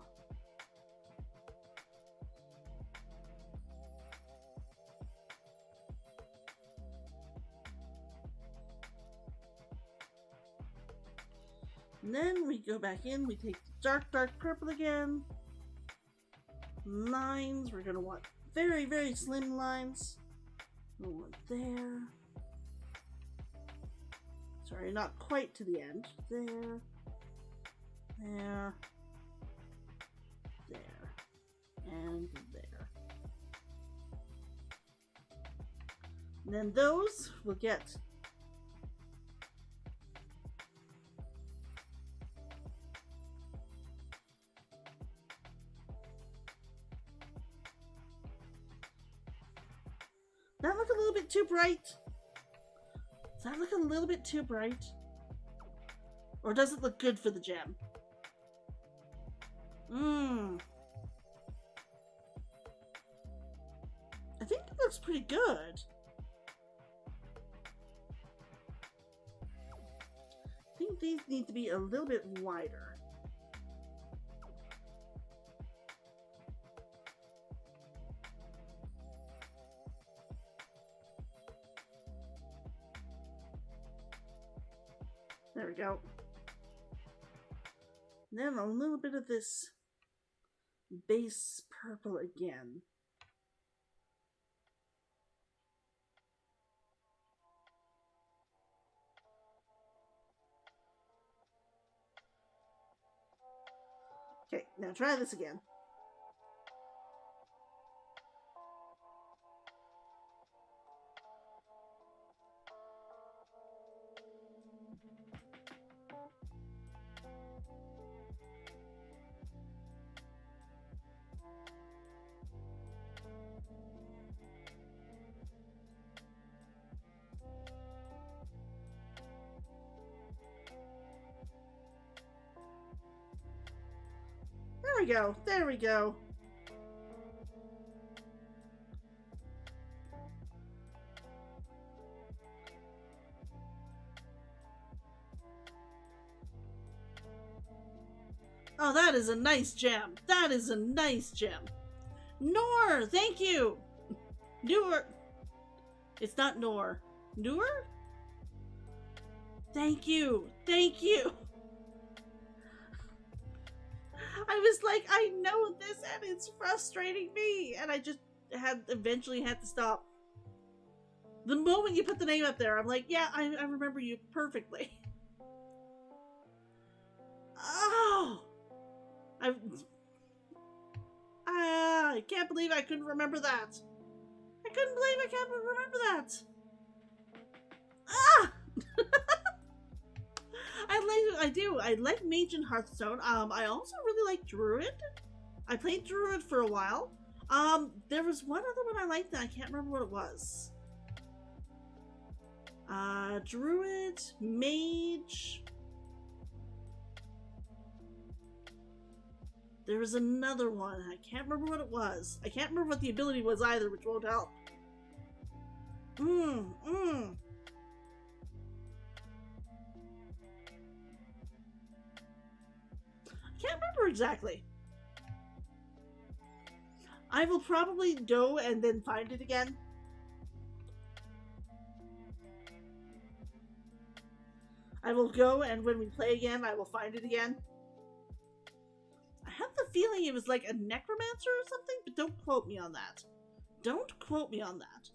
And then we go back in, we take the dark purple again. Lines, we're gonna want very, very slim lines. We'll want there. Sorry, not quite to the end. There. There. There. And there. And then those will get that look a little bit too bright? Does that look a little bit too bright? Or does it look good for the gem? I think it looks pretty good. I think these need to be a little bit wider. There we go. Then a little bit of this base purple again. Okay, now try this again. There we go. There we go. Oh, that is a nice gem. That is a nice gem. Nor, thank you. Newer. It's not Nor. Newer? Thank you. Thank you. I was like, I know this and it's frustrating me. And I just eventually had to stop. The moment you put the name up there, I'm like, yeah, I remember you perfectly. Oh! I can't believe I couldn't remember that. I couldn't believe I can't remember that. Ah! I like Mage and Hearthstone. I also really like Druid. I played Druid for a while. There was one other one I liked that I can't remember what it was. Druid, Mage. There was another one. I can't remember what it was. I can't remember what the ability was either, which won't help. I can't remember exactly. I will probably go and then find it again. I will go, and when we play again, I will find it again. I have the feeling it was like a necromancer or something, but don't quote me on that. Don't quote me on that.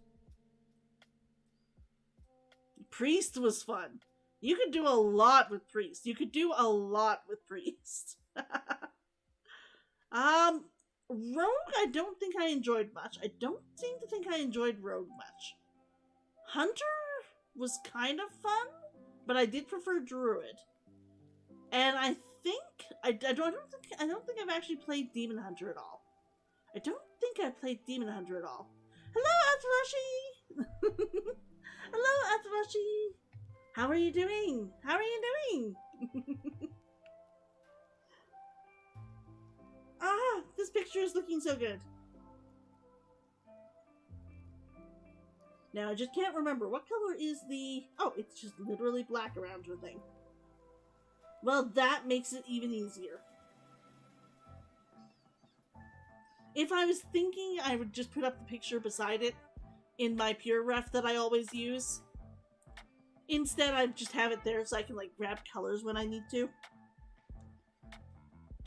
Priest was fun. You could do a lot with Priest. You could do a lot with Priest. Rogue, I don't think I enjoyed much. I don't seem to think I enjoyed Rogue much. Hunter was kind of fun, but I did prefer Druid. And I think I don't think I've actually played Demon Hunter at all. I don't think I played Demon Hunter at all. Hello, Athrashi! Hello, Athrashi! How are you doing? How are you doing? Ah, this picture is looking so good. Now, I just can't remember. What color is the... Oh, it's just literally black around her thing. Well, that makes it even easier. If I was thinking, I would just put up the picture beside it in my pure ref that I always use. Instead, I just have it there so I can, like, grab colors when I need to.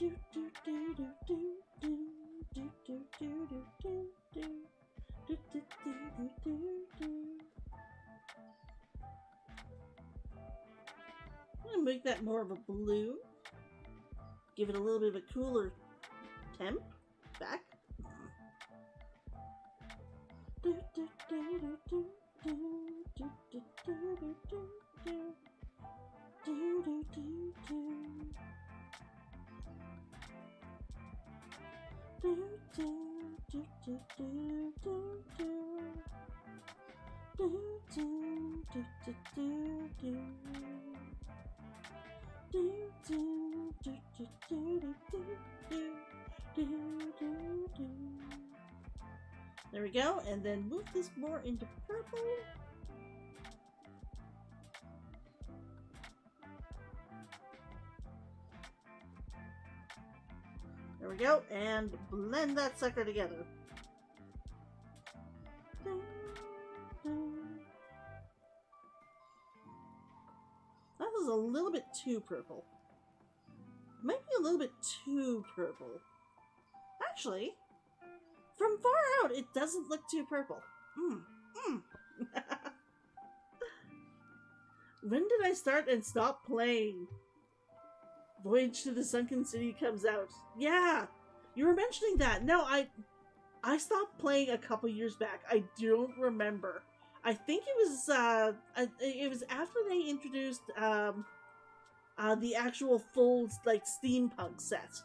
I'm gonna make that more of a blue. Give it a little bit of a cooler temp. Back. There we go, and then move this more into purple. There we go, and blend that sucker together. That was a little bit too purple. Might be a little bit too purple. Actually, from far out, it doesn't look too purple. When did I start and stop playing? Voyage to the Sunken City comes out. Yeah, you were mentioning that. No, I stopped playing a couple years back. I don't remember. I think it was after they introduced the actual full like steampunk set.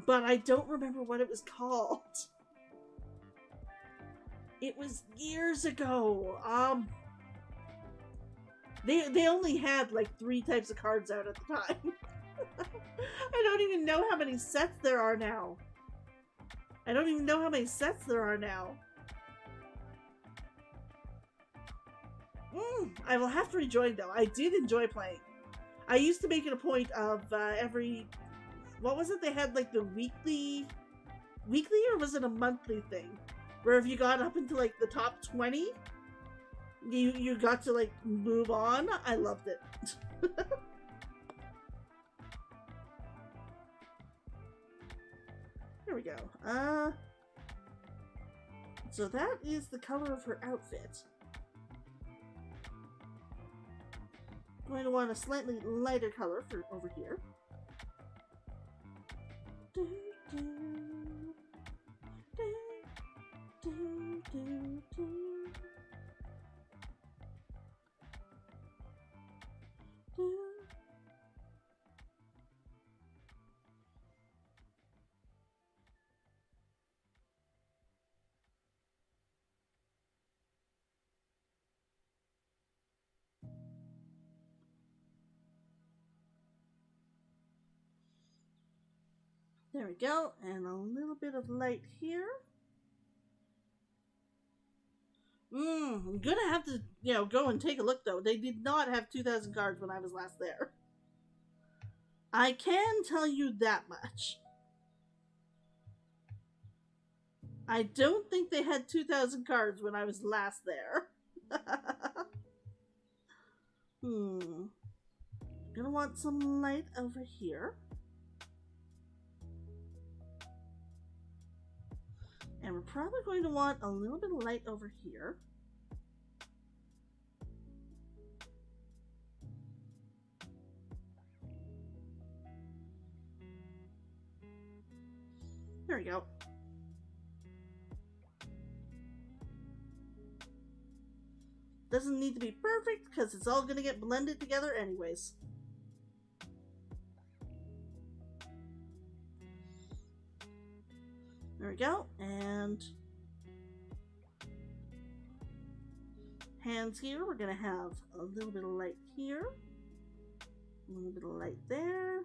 But I don't remember what it was called. It was years ago. They only had like 3 types of cards out at the time. I don't even know how many sets there are now. I will have to rejoin though. I did enjoy playing. I used to make it a point of every... What was it? They had like the weekly, or was it a monthly thing? Where if you got up into like the top 20, you got to like move on. I loved it. There we go. So that is the color of her outfit. Going to want a slightly lighter color for over here. There we go, and a little bit of light here. I'm gonna have to, go and take a look though. They did not have 2,000 cards when I was last there. I can tell you that much. I don't think they had 2,000 cards when I was last there. Gonna want some light over here. And we're probably going to want a little bit of light over here. There we go. Doesn't need to be perfect because it's all going to get blended together anyways. There we go. And hands here, we're going to have a little bit of light here. A little bit of light there.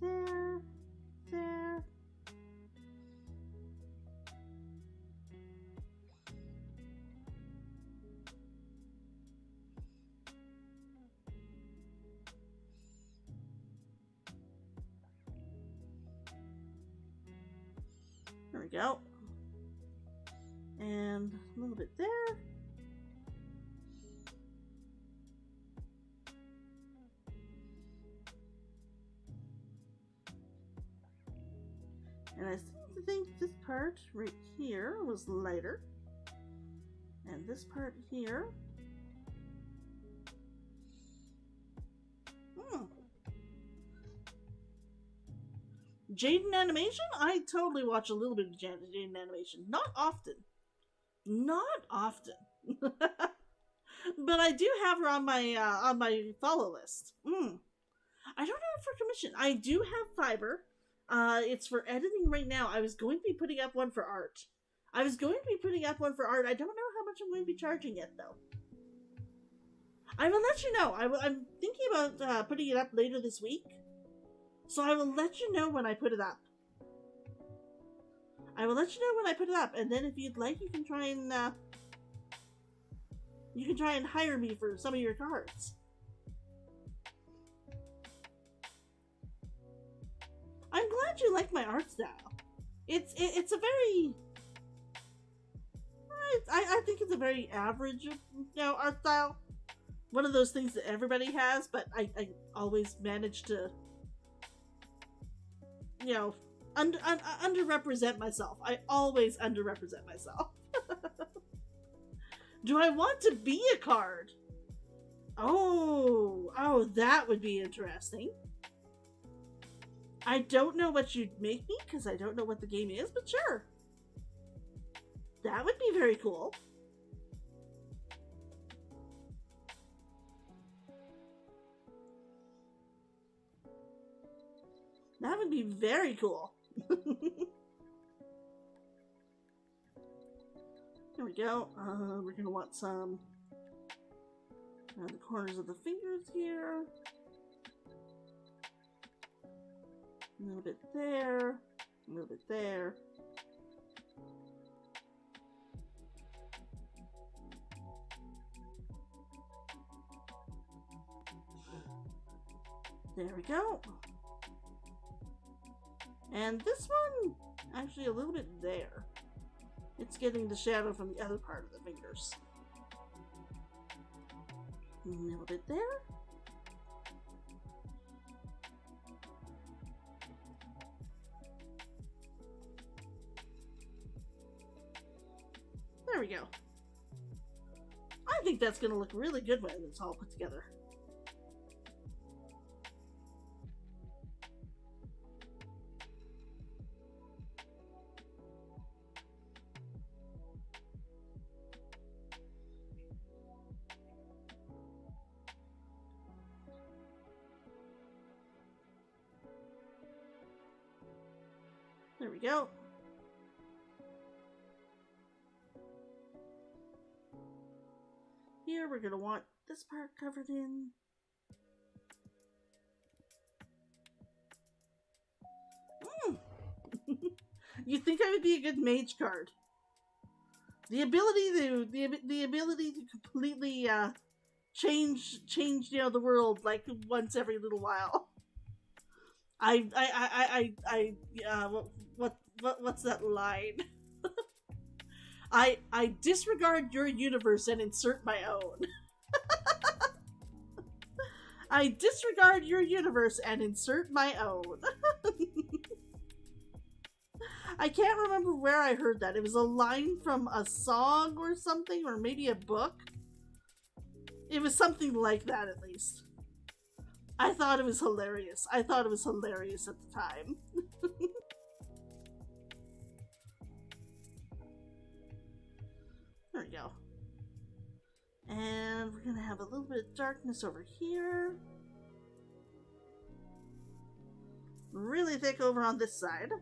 There. There. There we go. And a little bit there. And I seem to think this part right here was lighter. And this part here. Jaden animation? I totally watch a little bit of Jaden animation. Not often. Not often. But I do have her on my follow list. I don't have it for commission. I do have Fiber. It's for editing right now. I was going to be putting up one for art. I don't know how much I'm going to be charging yet, though. I will let you know. I'm thinking about putting it up later this week. So I will let you know when I put it up. And then if you'd like, you can try and hire me for some of your cards. I'm glad you like my art style. It's a very, I think it's a very average, art style. One of those things that everybody has, but I always manage to, underrepresent myself. I always underrepresent myself. Do I want to be a card? Oh, that would be interesting. I don't know what you'd make me because I don't know what the game is, but sure. That would be very cool. That would be very cool. There we go. We're going to want some the corners of the fingers here. A little bit there. A little bit there. There we go. And this one, actually a little bit there. It's getting the shadow from the other part of the fingers. A little bit there. There we go. I think that's going to look really good when it's all put together. There we go. Here we're going to want this part covered in. You think I would be a good mage card? The ability to completely change you know the world like once every little while. What's that line? I disregard your universe and insert my own. I disregard your universe and insert my own. I can't remember where I heard that. It was a line from a song or something, or maybe a book. It was something like that, at least. I thought it was hilarious. I thought it was hilarious at the time. There we go. And we're gonna have a little bit of darkness over here. Really thick over on this side.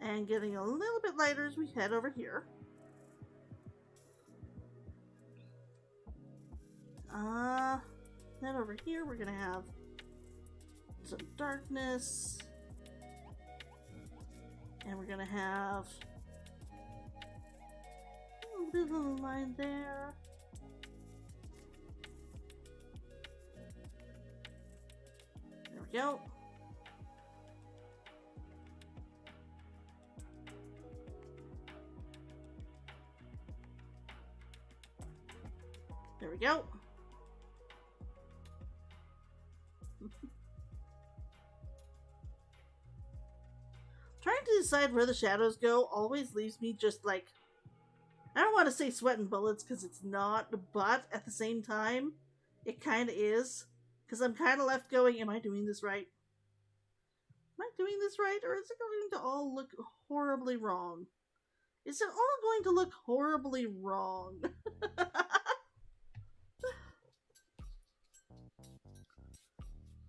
And getting a little bit lighter as we head over here. Then over here we're gonna have some darkness. And we're gonna have a little line there. There we go. There we go. Trying to decide where the shadows go always leaves me just like, I don't want to say sweating bullets because it's not, but at the same time, it kind of is. Because I'm kind of left going, am I doing this right? Am I doing this right? Or is it going to all look horribly wrong? Is it all going to look horribly wrong?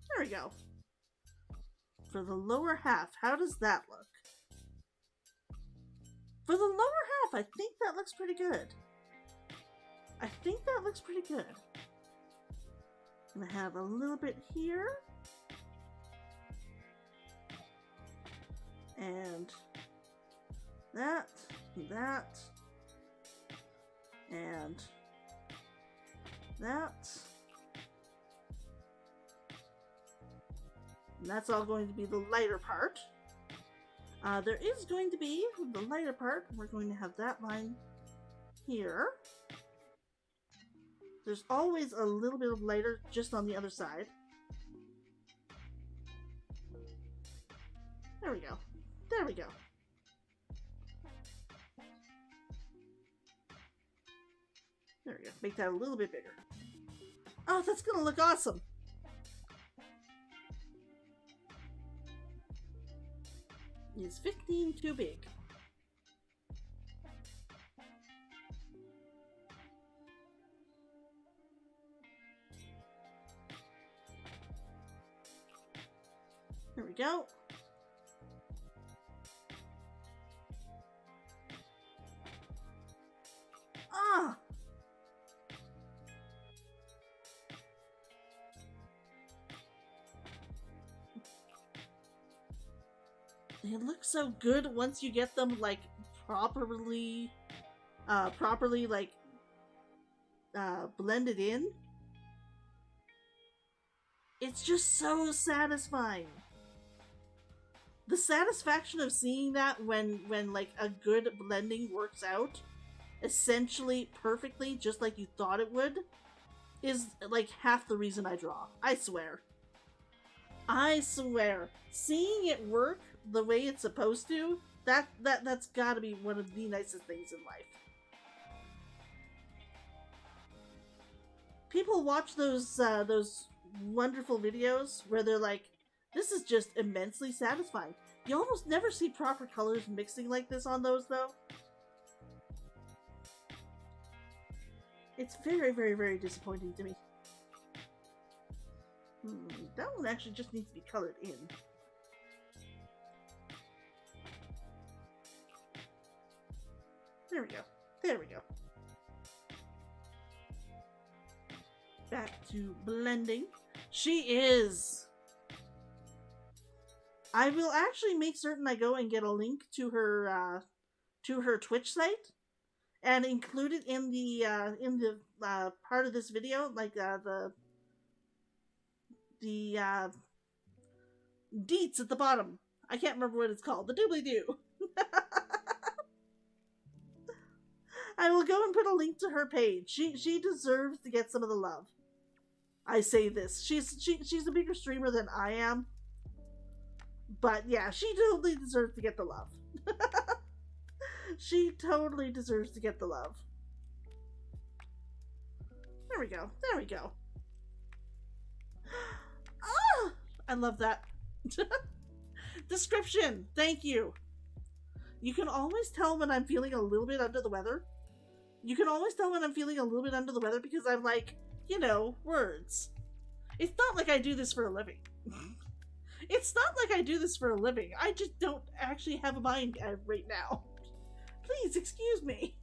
There we go. For the lower half, how does that look? For the lower half, I think that looks pretty good. I think that looks pretty good. I'm gonna have a little bit here. And that, that, and that. And that's all going to be the lighter part. There is going to be the lighter part. We're going to have that line here. There's always a little bit of lighter just on the other side. There we go. There we go. There we go. Make that a little bit bigger. Oh, that's gonna look awesome. Is 15 too big? There we go. Ah! They look so good once you get them like properly like blended in. It's just so satisfying. The satisfaction of seeing that when like a good blending works out essentially perfectly just like you thought it would is like half the reason I draw. I swear. I swear. Seeing it work the way it's supposed to, that's gotta be one of the nicest things in life. People watch those wonderful videos where they're like, this is just immensely satisfying. You almost never see proper colors mixing like this on those though. It's very, very, very disappointing to me. That one actually just needs to be colored in. There we go. There we go. Back to blending. She is I will actually make certain I go and get a link to her Twitch site and include it in the part of this video, like the deets at the bottom. I can't remember what it's called. The doobly doo. I will go and put a link to her page. She deserves to get some of the love. I say this. She's a bigger streamer than I am. But yeah, she totally deserves to get the love. She totally deserves to get the love. There we go. There we go. Ah! I love that. Description. Thank you. You can always tell when I'm feeling a little bit under the weather. You can always tell when I'm feeling a little bit under the weather because I'm like, you know, words. It's not like I do this for a living. It's not like I do this for a living. I just don't actually have a mind right now. Please excuse me.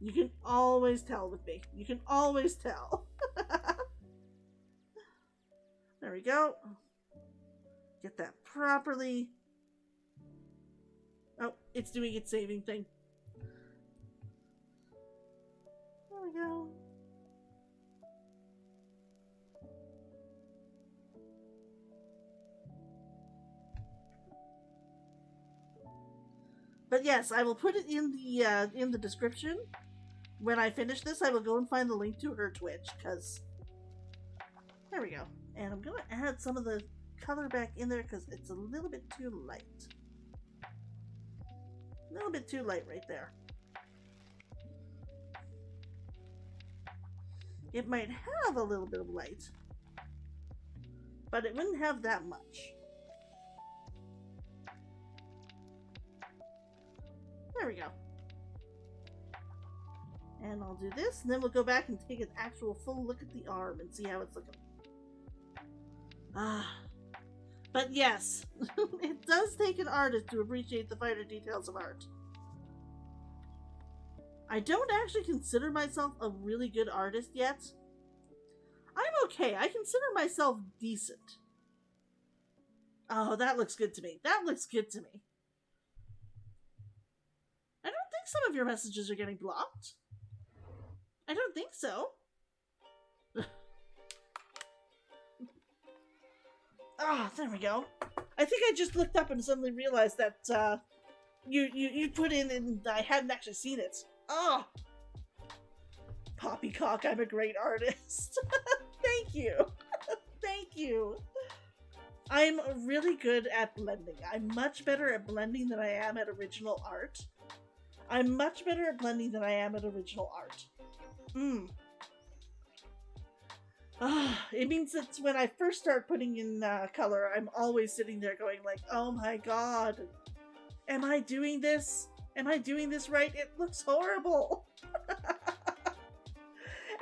You can always tell with me. You can always tell. There we go. Get that properly. Oh, it's doing its saving thing. There we go. But yes, I will put it in the description. When I finish this, I will go and find the link to her Twitch, because there we go. And I'm gonna add some of the color back in there because it's a little bit too light. A little bit too light right there. It might have a little bit of light, but it wouldn't have that much. There we go. And I'll do this, and then we'll go back and take an actual full look at the arm and see how it's looking. But yes, it does take an artist to appreciate the finer details of art. I don't actually consider myself a really good artist yet. I'm okay. I consider myself decent. Oh, that looks good to me. That looks good to me. I don't think some of your messages are getting blocked. I don't think so. Ah, there we go. I think I just looked up and suddenly realized that you put in and I hadn't actually seen it. Oh, Poppycock, I'm a great artist. Thank you. Thank you. I'm really good at blending. I'm much better at blending than I am at original art. I'm much better at blending than I am at original art. It means that when I first start putting in color, I'm always sitting there going like, oh my god, am I doing this? Am I doing this right? It looks horrible.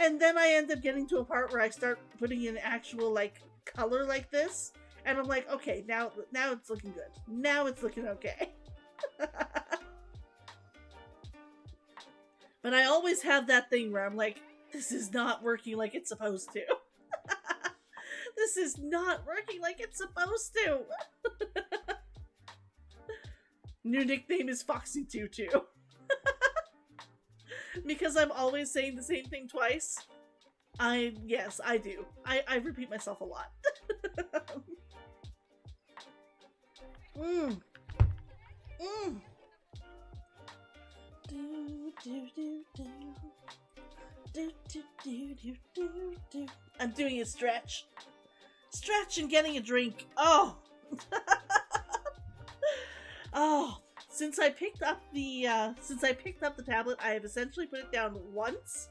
And then I end up getting to a part where I start putting in actual like color like this, and I'm like, okay, now it's looking good. Now it's looking okay. But I always have that thing where I'm like, this is not working like it's supposed to. This is not working like it's supposed to. New nickname is Foxy Tutu. Because I'm always saying the same thing twice. Yes, I do. I repeat myself a lot. I'm doing a stretch. Stretch and getting a drink. Oh. Oh. Since I picked up the tablet, I have essentially put it down once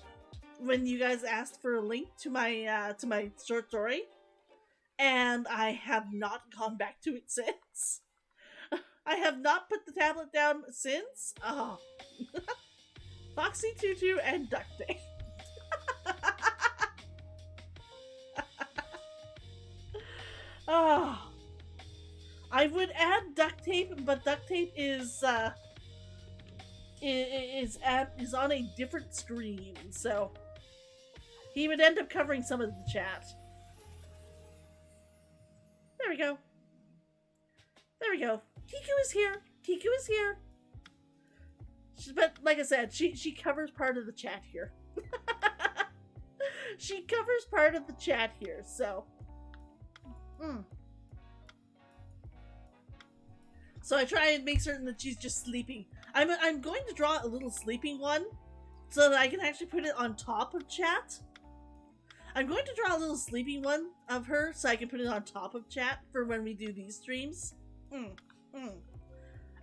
when you guys asked for a link to my short story, and I have not gone back to it since. I have not put the tablet down since. Oh. Foxy Tutu and duct tape. Oh. I would add duct tape, but duct tape is on a different screen, so he would end up covering some of the chat. There we go. There we go. Kiku is here. Kiku is here. But like I said, she covers part of the chat here. She covers part of the chat here, so. So I try and make certain that she's just sleeping. I'm going to draw a little sleeping one so that I can actually put it on top of chat. I'm going to draw a little sleeping one of her so I can put it on top of chat for when we do these streams.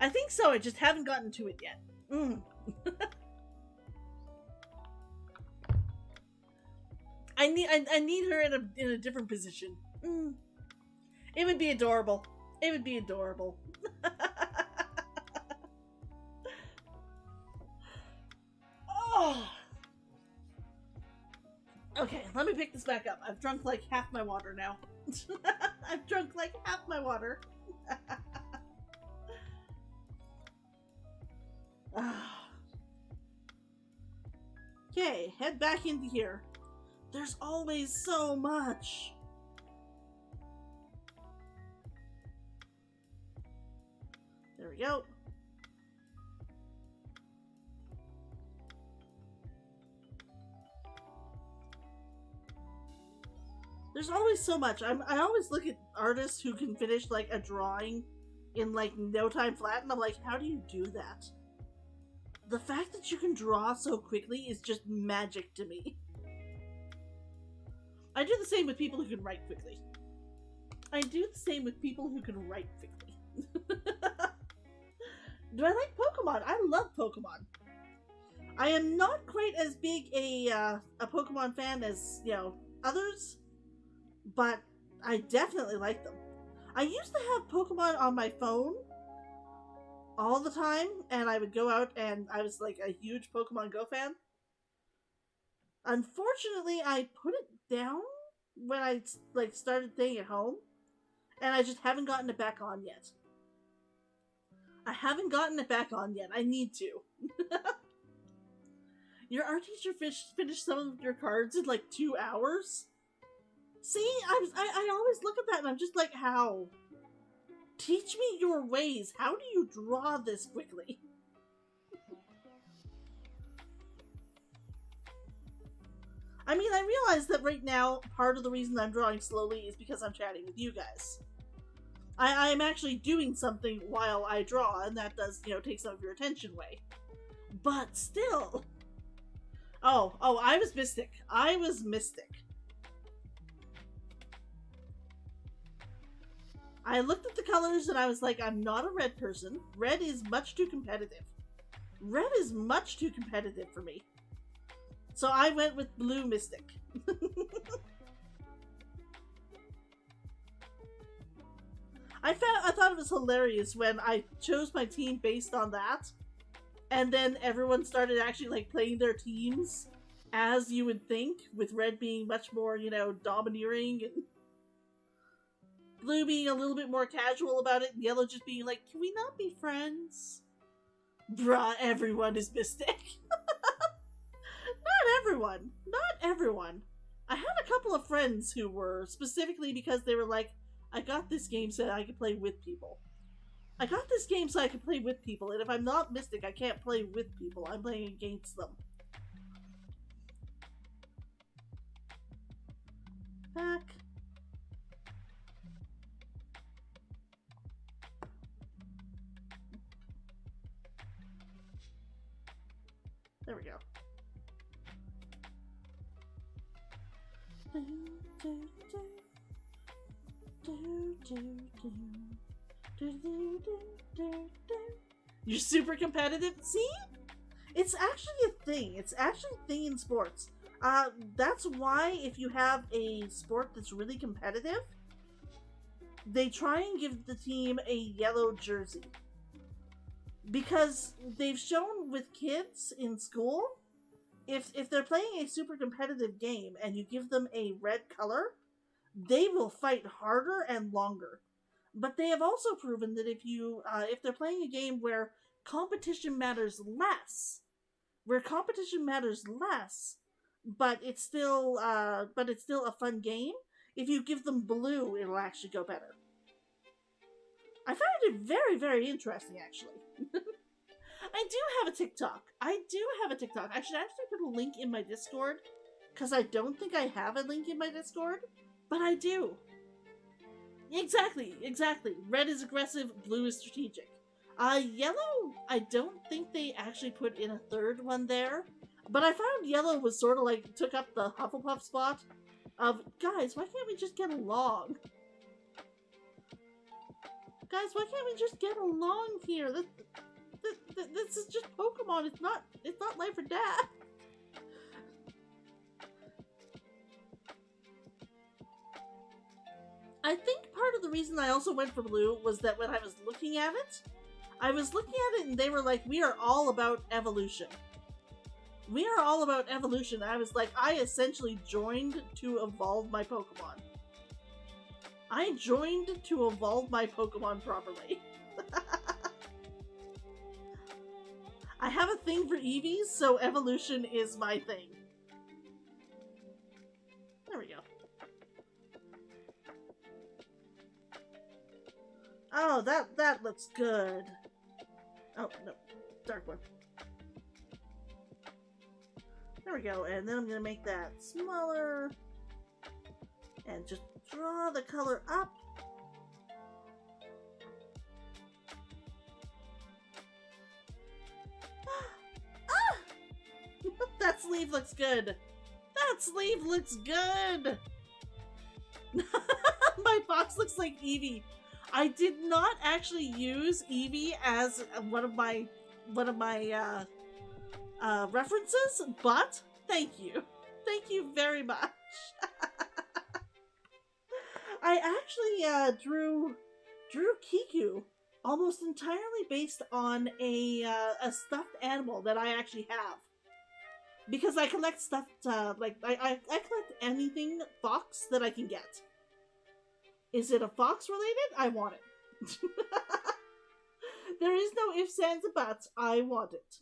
I think so, I just haven't gotten to it yet. I need her in a different position. It would be adorable. It would be adorable. Oh. Okay, let me pick this back up. I've drunk like half my water now. I've drunk like half my water. Okay, head back into here. There's always so much. There we go. There's always so much. I always look at artists who can finish like a drawing in like no time flat, and I'm like, how do you do that? The fact that you can draw so quickly is just magic to me. I do the same with people who can write quickly. I do the same with people who can write quickly. Do I like Pokemon? I love Pokemon. I am not quite as big a Pokemon fan as, you know, others, but I definitely like them. I used to have Pokemon on my phone all the time, and I would go out and I was like a huge Pokemon Go fan. Unfortunately, I put it down when I like started staying at home, and I just haven't gotten it back on yet. I haven't gotten it back on yet. I need to. Your art teacher finished some of your cards in like 2 hours? See, I always look at that and I'm just like, how? Teach me your ways. How do you draw this quickly? I mean, I realize that right now, part of the reason I'm drawing slowly is because I'm chatting with you guys. I'm actually doing something while I draw, and that does, you know, take some of your attention away. But still. Oh, I was Mystic. I was Mystic. I looked at the colors and I was like, I'm not a red person. Red is much too competitive. Red is much too competitive for me. So I went with Blue Mystic. I thought it was hilarious when I chose my team based on that, and then everyone started actually like playing their teams as you would think, with red being much more, you know, domineering, and blue being a little bit more casual about it, and yellow just being like, can we not be friends? Bruh, everyone is Mystic. Not everyone. Not everyone. I had a couple of friends who were, specifically because they were like, I got this game so I can play with people. I got this game so I can play with people, and if I'm not Mystic, I can't play with people. I'm playing against them. Back. There we go. You're super competitive? See? It's actually a thing. It's actually a thing in sports. That's why if you have a sport that's really competitive, they try and give the team a yellow jersey. Because they've shown with kids in school, if they're playing a super competitive game and you give them a red color, they will fight harder and longer. But they have also proven that if they're playing a game where competition matters less, but it's still a fun game. If you give them blue, it'll actually go better. I found it very, very interesting, actually. I do have a TikTok. I should actually put a link in my Discord, because I don't think I have a link in my Discord, but I do. Exactly. Red is aggressive, blue is strategic. Yellow, I don't think they actually put in a third one there, but I found yellow was sort of like, took up the Hufflepuff spot of, guys, why can't we just get along? Guys, why can't we just get along here? This is just Pokemon. It's not life or death. I think part of the reason I also went for blue was that when I was looking at it, and they were like, we are all about evolution. We are all about evolution. I was like, I essentially joined to evolve my Pokemon. I joined to evolve my Pokemon properly. I have a thing for Eevees, so evolution is my thing. There we go. Oh, that looks good. Oh, no. Dark one. There we go, and then I'm gonna make that smaller. And just draw the color up. Ah! That sleeve looks good. That sleeve looks good. My fox looks like Eevee. I did not actually use Eevee as one of my references, but thank you. Thank you very much. I actually drew Kiku almost entirely based on a stuffed animal that I actually have. Because I collect stuffed, I collect anything fox that I can get. Is it a fox related? I want it. There is no ifs, ands, and buts. I want it.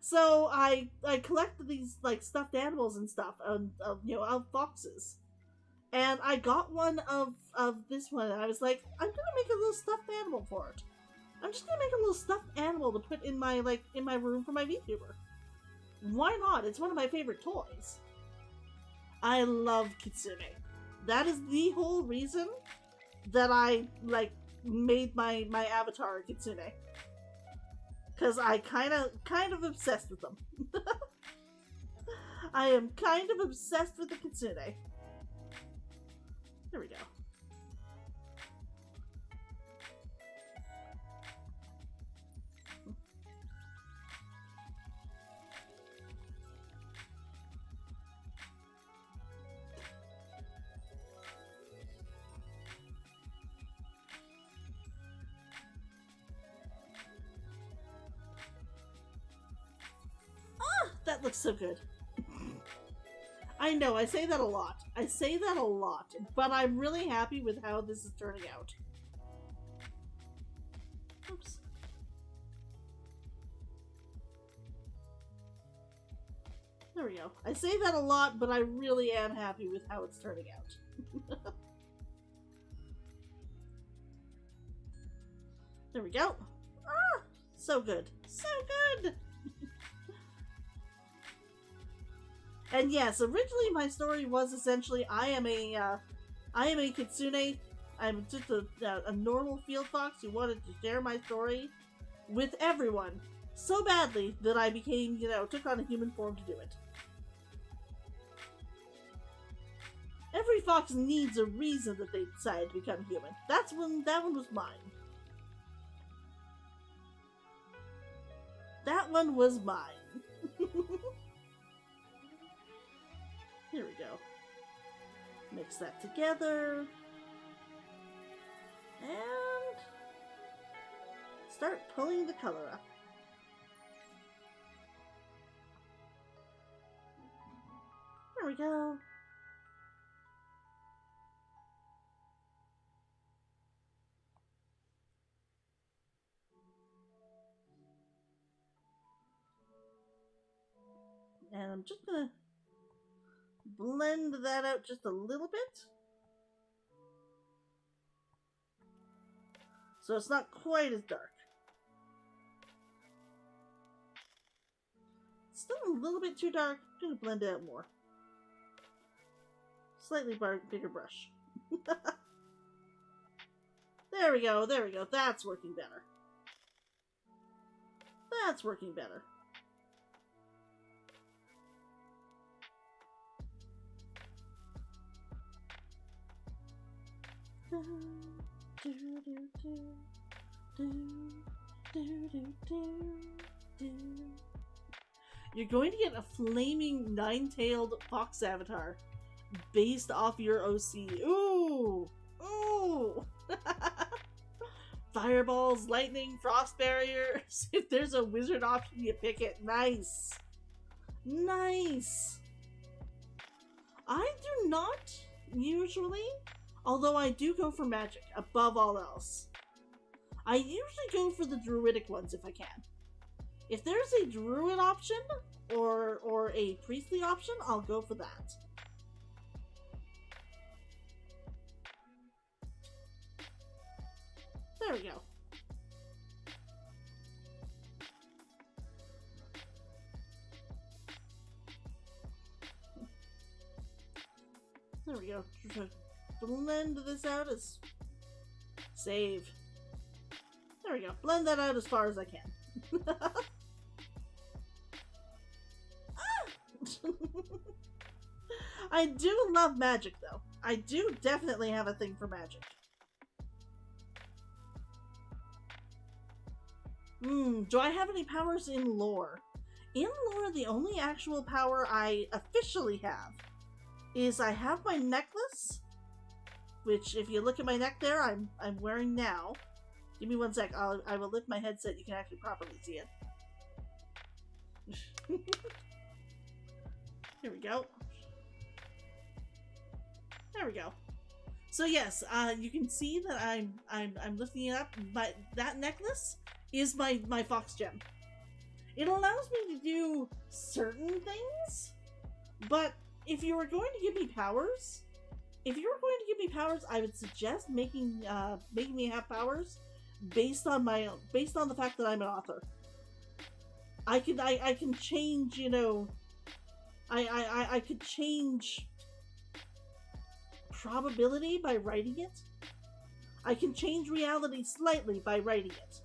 So I collect these like stuffed animals and stuff, of foxes. And I got one of this one, and I was like, I'm gonna make a little stuffed animal for it. I'm just gonna make a little stuffed animal to put in my room for my VTuber. Why not? It's one of my favorite toys. I love Kitsune. That is the whole reason that I made my avatar Kitsune. Cause I kind of obsessed with them. I am kind of obsessed with the Kitsune. There we go. That looks so good. I know, I say that a lot. But I'm really happy with how this is turning out. Oops. There we go. I say that a lot, but I really am happy with how it's turning out. There we go. Ah! So good. So good! And yes, originally my story was essentially I am a kitsune. I'm just a normal field fox who wanted to share my story with everyone so badly that I became, took on a human form to do it. Every fox needs a reason that they decided to become human. That one was mine. That one was mine. Here we go. Mix that together. And start pulling the color up. There we go. And I'm just gonna blend that out just a little bit. So it's not quite as dark. It's still a little bit too dark. I'm gonna blend it out more. Slightly bigger brush. There we go, there we go. That's working better. That's working better. You're going to get a flaming nine-tailed fox avatar based off your OC. Ooh! Ooh! Fireballs, lightning, frost barriers. If there's a wizard option, you pick it. Nice! Nice! I do not usually, although I do go for magic above all else. I usually go for the druidic ones if I can. If there's a druid option or a priestly option, I'll go for that. There we go. There we go. Blend this out as... Save. There we go. Blend that out as far as I can. I do love magic, though. I do definitely have a thing for magic. Do I have any powers in lore? In lore, the only actual power I officially have is I have my necklace, which if you look at my neck there, I'm wearing now. Give me one sec. I will lift my headset. You can actually properly see it. Here we go. There we go. So yes, you can see that I'm lifting it up. But that necklace is my fox gem. It allows me to do certain things, but if you were going to give me powers, I would suggest making me have powers based on the fact that I'm an author. I can change, you know, I could change probability by writing it. I can change reality slightly by writing it.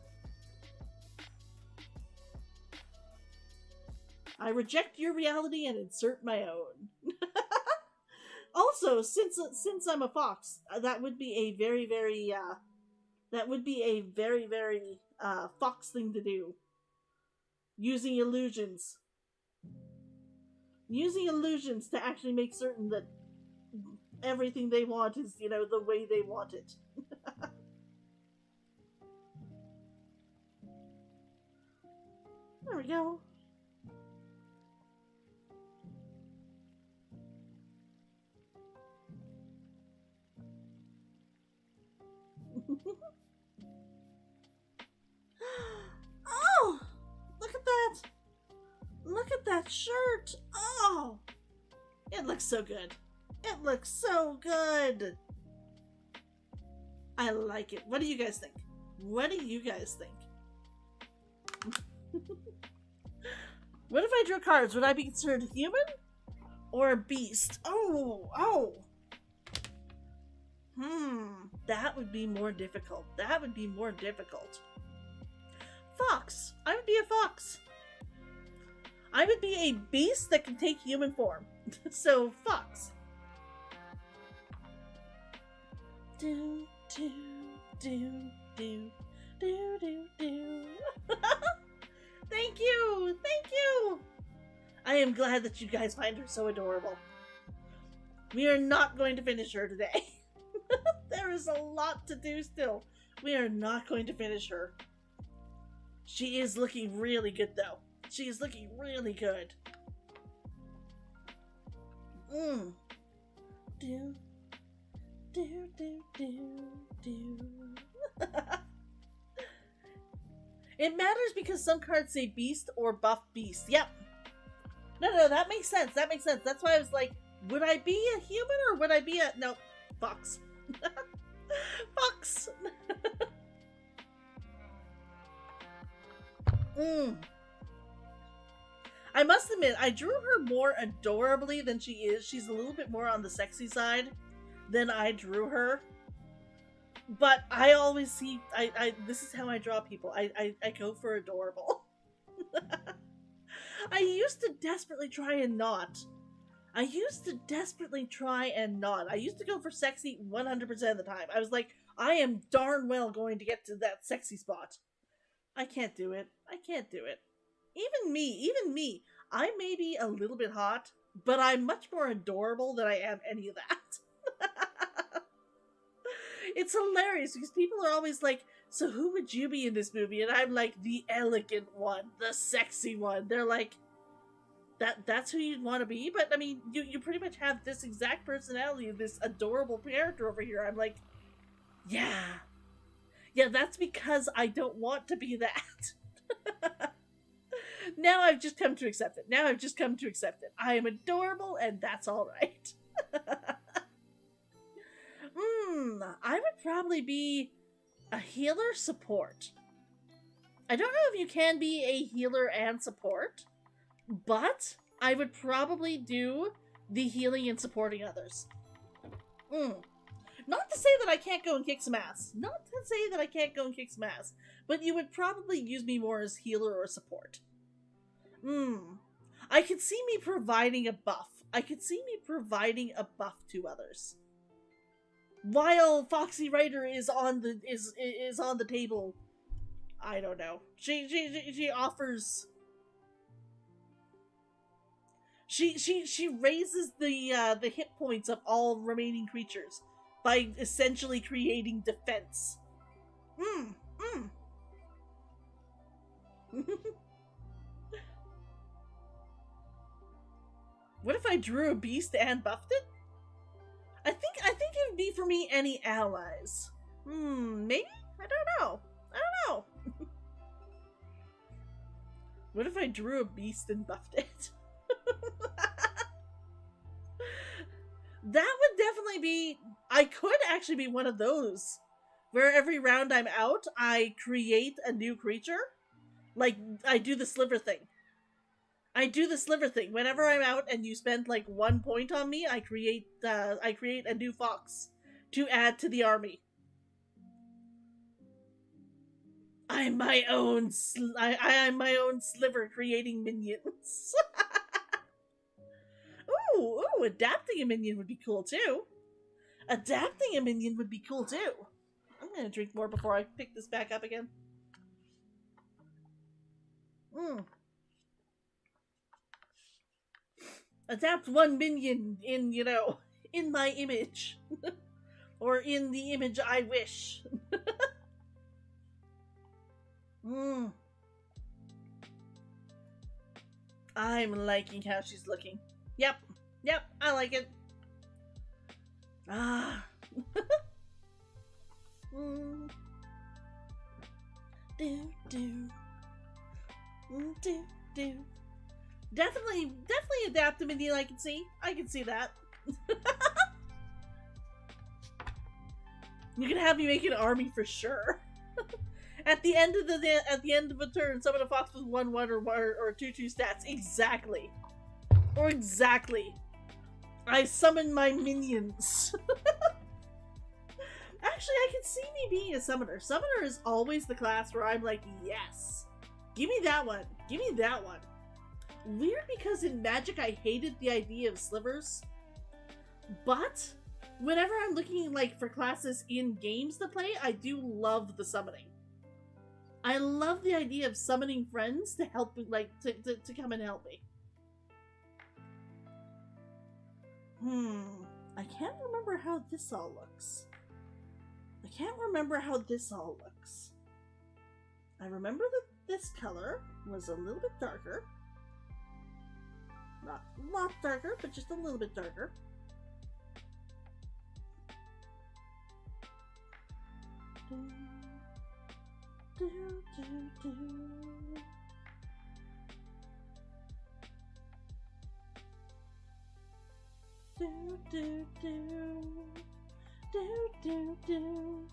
I reject your reality and insert my own. Also, since I'm a fox, that would be a very fox thing to do. Using illusions to actually make certain that everything they want is, you know, the way they want it. There we go. Oh! Look at that! Look at that shirt! Oh! It looks so good. It looks so good! I like it. What do you guys think? What do you guys think? What if I drew cards? Would I be considered human? Or a beast? Oh! That would be more difficult. That would be more difficult. Fox. I would be a fox. I would be a beast that can take human form. So, fox. Do, do, do, do, do, do, do. Thank you! Thank you! I am glad that you guys find her so adorable. We are not going to finish her today. There is a lot to do still. We are not going to finish her. She is looking really good, though. She is looking really good. Do, do, do, do, do. It matters because some cards say beast or buff beast. Yep. No, that makes sense. That makes sense. That's why I was like, would I be a human or would I be a... No, Fox. Fox! I must admit, I drew her more adorably than she is. She's a little bit more on the sexy side than I drew her. But I always see... this is how I draw people. I go for adorable. I used to desperately try and not. I used to go for sexy 100% of the time. I was like, I am darn well going to get to that sexy spot. I can't do it. Even me. I may be a little bit hot, but I'm much more adorable than I am any of that. It's hilarious because people are always like, so who would you be in this movie? And I'm like, the elegant one, the sexy one. They're like, that's who you'd want to be? But I mean, you pretty much have this exact personality of this adorable character over here. I'm like, yeah, that's because I don't want to be that. Now I've just come to accept it. I am adorable and that's alright. I would probably be a healer support. I don't know if you can be a healer and support, but I would probably do the healing and supporting others. Not to say that I can't go and kick some ass. But you would probably use me more as healer or support. I could see me providing a buff. To others. While Foxywriter is on the table, I don't know. She offers. She raises the hit points of all remaining creatures by essentially creating defense. What if I drew a beast and buffed it? I think it would be for me any allies. Maybe? I don't know. What if I drew a beast and buffed it? That would definitely be... I could actually be one of those. Where every round I'm out, I create a new creature. Like, I do the sliver thing. Whenever I'm out and you spend like 1 point on me, I create a new fox to add to the army. I'm my own sliver creating minions. Ooh, adapting a minion would be cool too. I'm gonna drink more before I pick this back up again. Adapt one minion in, in my image. Or in the image I wish. I'm liking how she's looking. Yep, I like it. Definitely adapt a minion. I can see that. You can have me make an army for sure. At the end of a turn, summon a fox with 1/1 or 2/2 stats. Exactly. I summon my minions. Actually, I can see me being a summoner. Summoner is always the class where I'm like, yes, give me that one. Weird, because in Magic I hated the idea of slivers, but whenever I'm looking for classes in games to play, I do love the summoning. I love the idea of summoning friends to help me, to come and help me. I can't remember how this all looks. I remember that this color was a little bit darker. Not a lot darker, but just a little bit darker. do, do, do, do.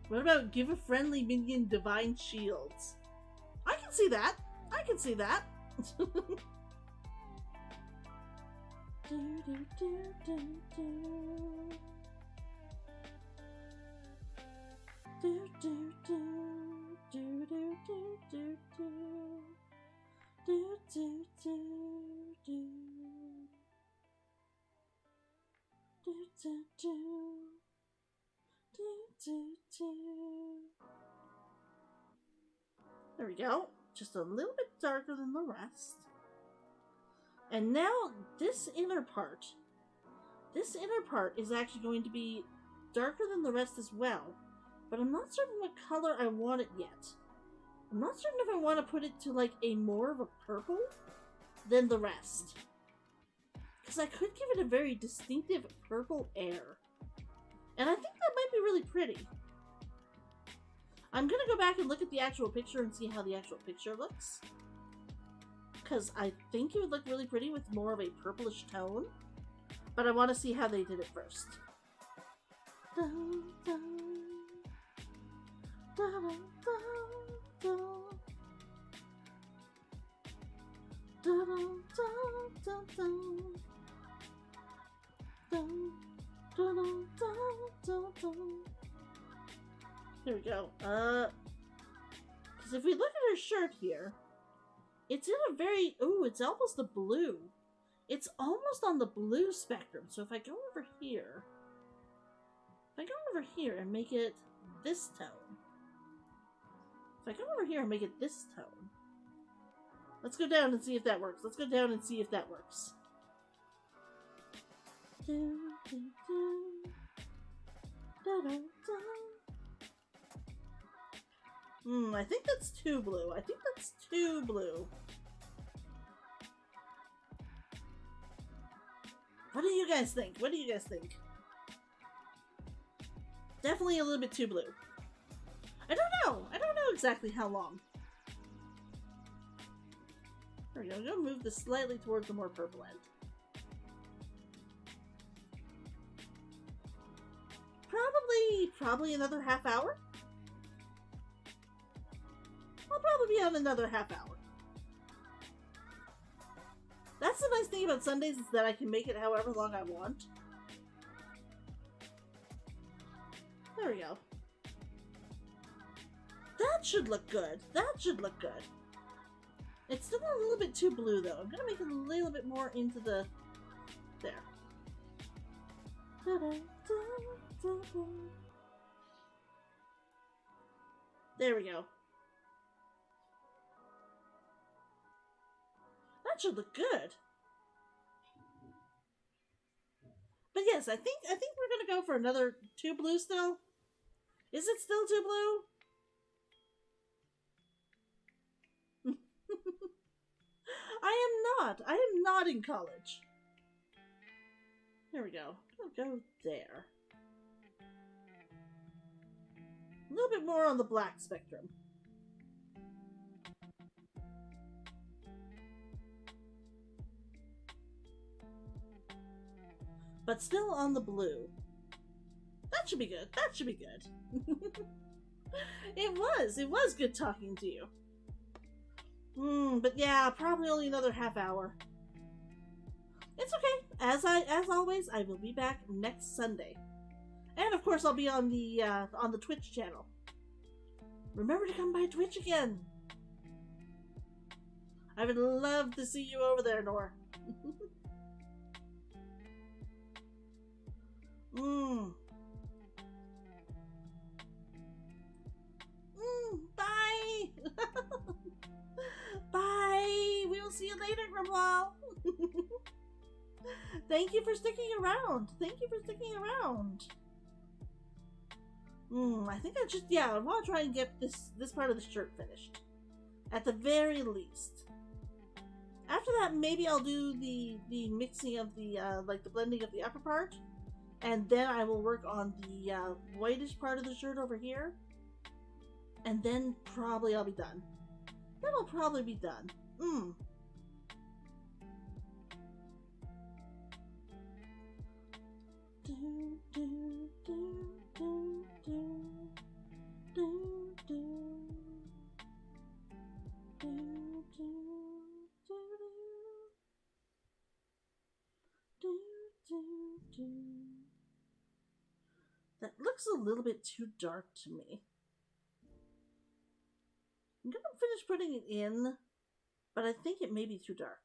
What about give a friendly minion divine shields? I can see that. I can see that. Do, do, do, do, do. Do, do, do, do, do, do, do, do. Do, do, do, do. Do, do, do. Do, do, do. There we go. Just a little bit darker than the rest. And now this inner part is actually going to be darker than the rest as well. But I'm not certain what color I want it yet. I'm not certain if I want to put it to like a more of a purple than the rest. Because I could give it a very distinctive purple air. And I think that might be really pretty. I'm going to go back and look at the actual picture and see how the actual picture looks. Because I think it would look really pretty with more of a purplish tone. But I want to see how they did it first. Dun, dun. Dun, dun, dun. Dun, dun, dun, dun. Dun, dun, dun, dun, dun. Here we go. Because if we look at her shirt here, it's in a very, ooh, it's almost a blue. It's almost on the blue spectrum. So if I go over here, and make it this tone. If I go over here and make it this tone. Let's go down and see if that works. Let's go down and see if that works. Do, do, do. Da, da, da. I think that's too blue. I think that's too blue. What do you guys think? What do you guys think? Definitely a little bit too blue. I don't know. I don't know exactly how long. There we go. I'm going to move this slightly towards the more purple end. Probably another half hour. I'll probably be on another half hour. That's the nice thing about Sundays is that I can make it however long I want. There we go. That should look good. That should look good. It's still a little bit too blue though. I'm gonna make it a little bit more into the... there. There we go. That should look good. But yes, I think we're gonna go for another too blue still. Is it still too blue? I am not in college. There we go. I'll go there. A little bit more on the black spectrum. But still on the blue. That should be good. That should be good. It was good talking to you. But yeah, probably only another half hour. It's okay. As always, I will be back next Sunday. And of course I'll be on the Twitch channel. Remember to come by Twitch again. I would love to see you over there, Nor. Bye! Bye! We will see you later, Grimoire! Thank you for sticking around! Thank you for sticking around! I think I want to try and get this part of the shirt finished. At the very least. After that, maybe I'll do the mixing of the, like the blending of the upper part. And then I will work on the whitish part of the shirt over here. And then probably I'll be done. Then I'll probably be done. That looks a little bit too dark to me. I'm gonna finish putting it in, but I think it may be too dark.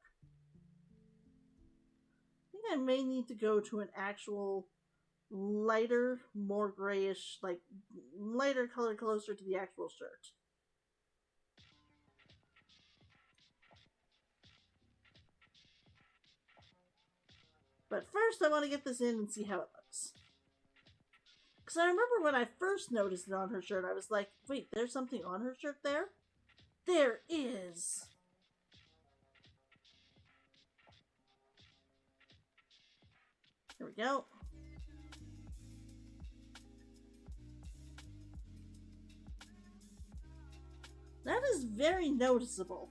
I think I may need to go to an actual lighter, more grayish, like lighter color closer to the actual shirt. But first I want to get this in and see how it looks. Because I remember when I first noticed it on her shirt, I was like, wait, there's something on her shirt there? There is! Here we go. That is very noticeable.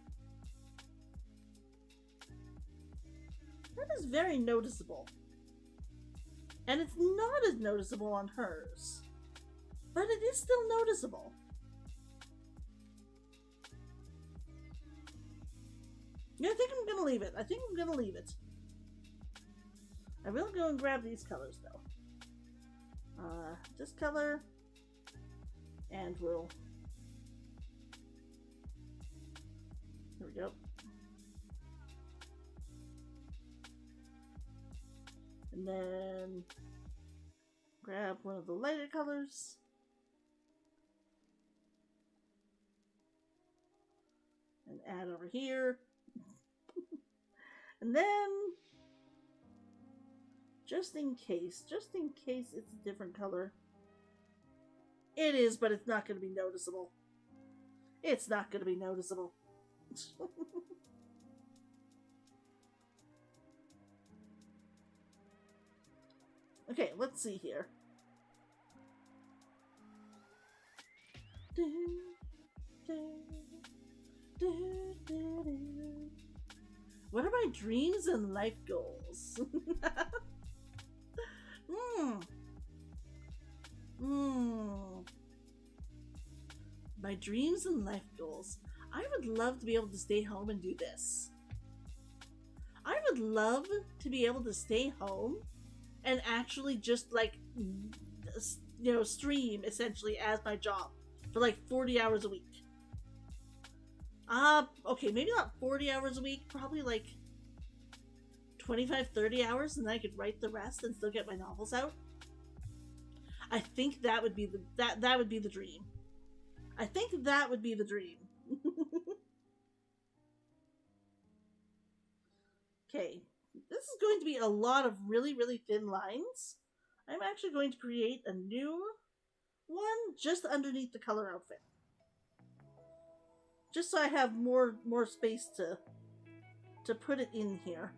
That is very noticeable. And it's not as noticeable on hers. But it is still noticeable. Yeah, I think I'm gonna leave it. I think I'm gonna leave it. I will go and grab these colors though. This color. And we'll... Here we go. And then grab one of the lighter colors. And add over here. And then, just in case it's a different color. It is, but it's not going to be noticeable. It's not going to be noticeable. Okay, let's see here. What are my dreams and life goals? My dreams and life goals. I would love to be able to stay home and do this. I would love to be able to stay home and actually just like, you know, stream essentially as my job for like 40 hours a week. Okay, maybe not 40 hours a week, probably like 25, 30 hours, and then I could write the rest and still get my novels out. I think that would be that would be the dream. I think that would be the dream. Okay, this is going to be a lot of really, really thin lines. I'm actually going to create a new one just underneath the color outfit. Just so I have more space to put it in here.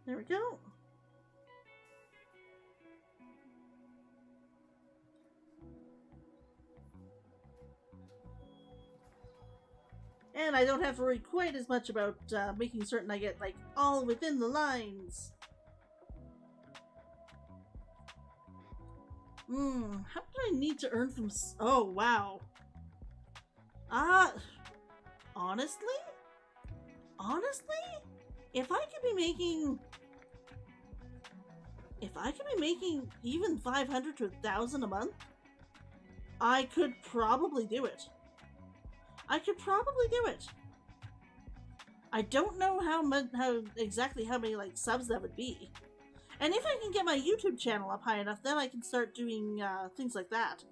There we go. And I don't have to worry quite as much about making certain I get like all within the lines. How do I need to earn from... Oh, wow. Honestly? If I could be making even 500 to 1,000 a month, I could probably do it. I don't know how exactly how many like subs that would be. And if I can get my YouTube channel up high enough, then I can start doing things like that.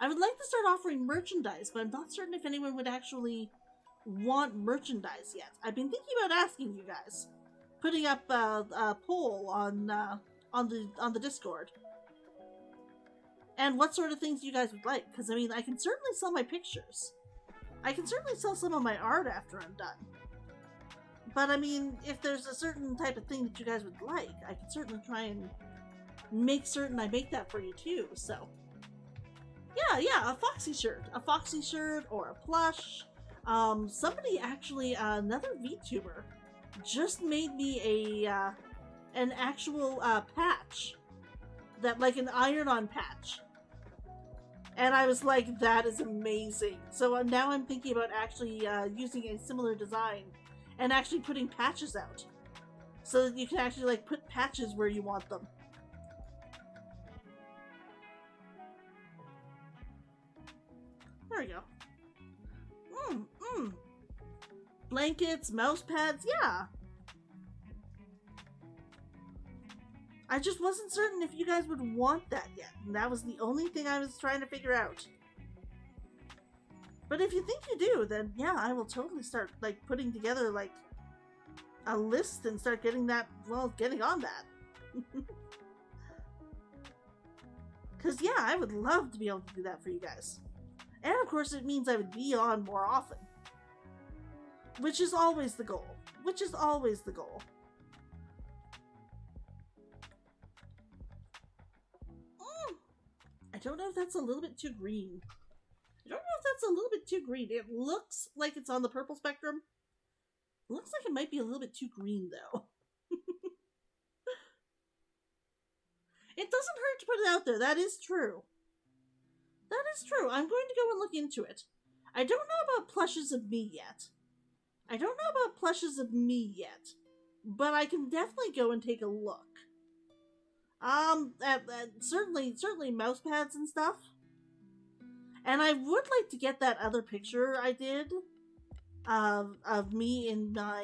I would like to start offering merchandise, but I'm not certain if anyone would actually want merchandise yet. I've been thinking about asking you guys, putting up a poll on the Discord, and what sort of things you guys would like. Because I mean, I can certainly sell my pictures. I can certainly sell some of my art after I'm done. But I mean, if there's a certain type of thing that you guys would like, I can certainly try and make certain I make that for you too, so. Yeah, a Foxy shirt or a plush. Somebody actually, another VTuber, just made me an actual patch. That, like an iron-on patch. And I was like, that is amazing. So now I'm thinking about actually using a similar design and actually putting patches out. So that you can actually like put patches where you want them. There we go. Blankets, mouse pads, yeah. I just wasn't certain if you guys would want that yet. And that was the only thing I was trying to figure out. But if you think you do, then yeah, I will totally start like putting together like a list and start getting that, well, getting on that. Because yeah, I would love to be able to do that for you guys. And of course it means I would be on more often. Which is always the goal. Which is always the goal. I don't know if that's a little bit too green. I don't know if that's a little bit too green. It looks like it's on the purple spectrum. It looks like it might be a little bit too green, though. It doesn't hurt to put it out there. That is true. That is true. I'm going to go and look into it. I don't know about plushes of me yet. But I can definitely go and take a look. Certainly mouse pads and stuff. And I would like to get that other picture I did of me in my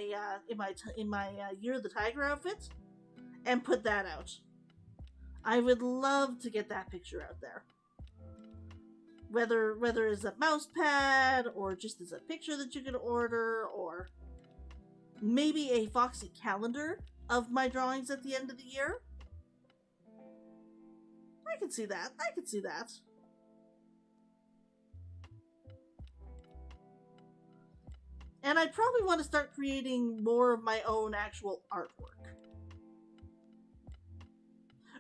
Year of the Tiger outfit and put that out. I would love to get that picture out there. Whether it's a mouse pad or just as a picture that you can order, or maybe a Foxy calendar of my drawings at the end of the year. I can see that. And I probably want to start creating more of my own actual artwork.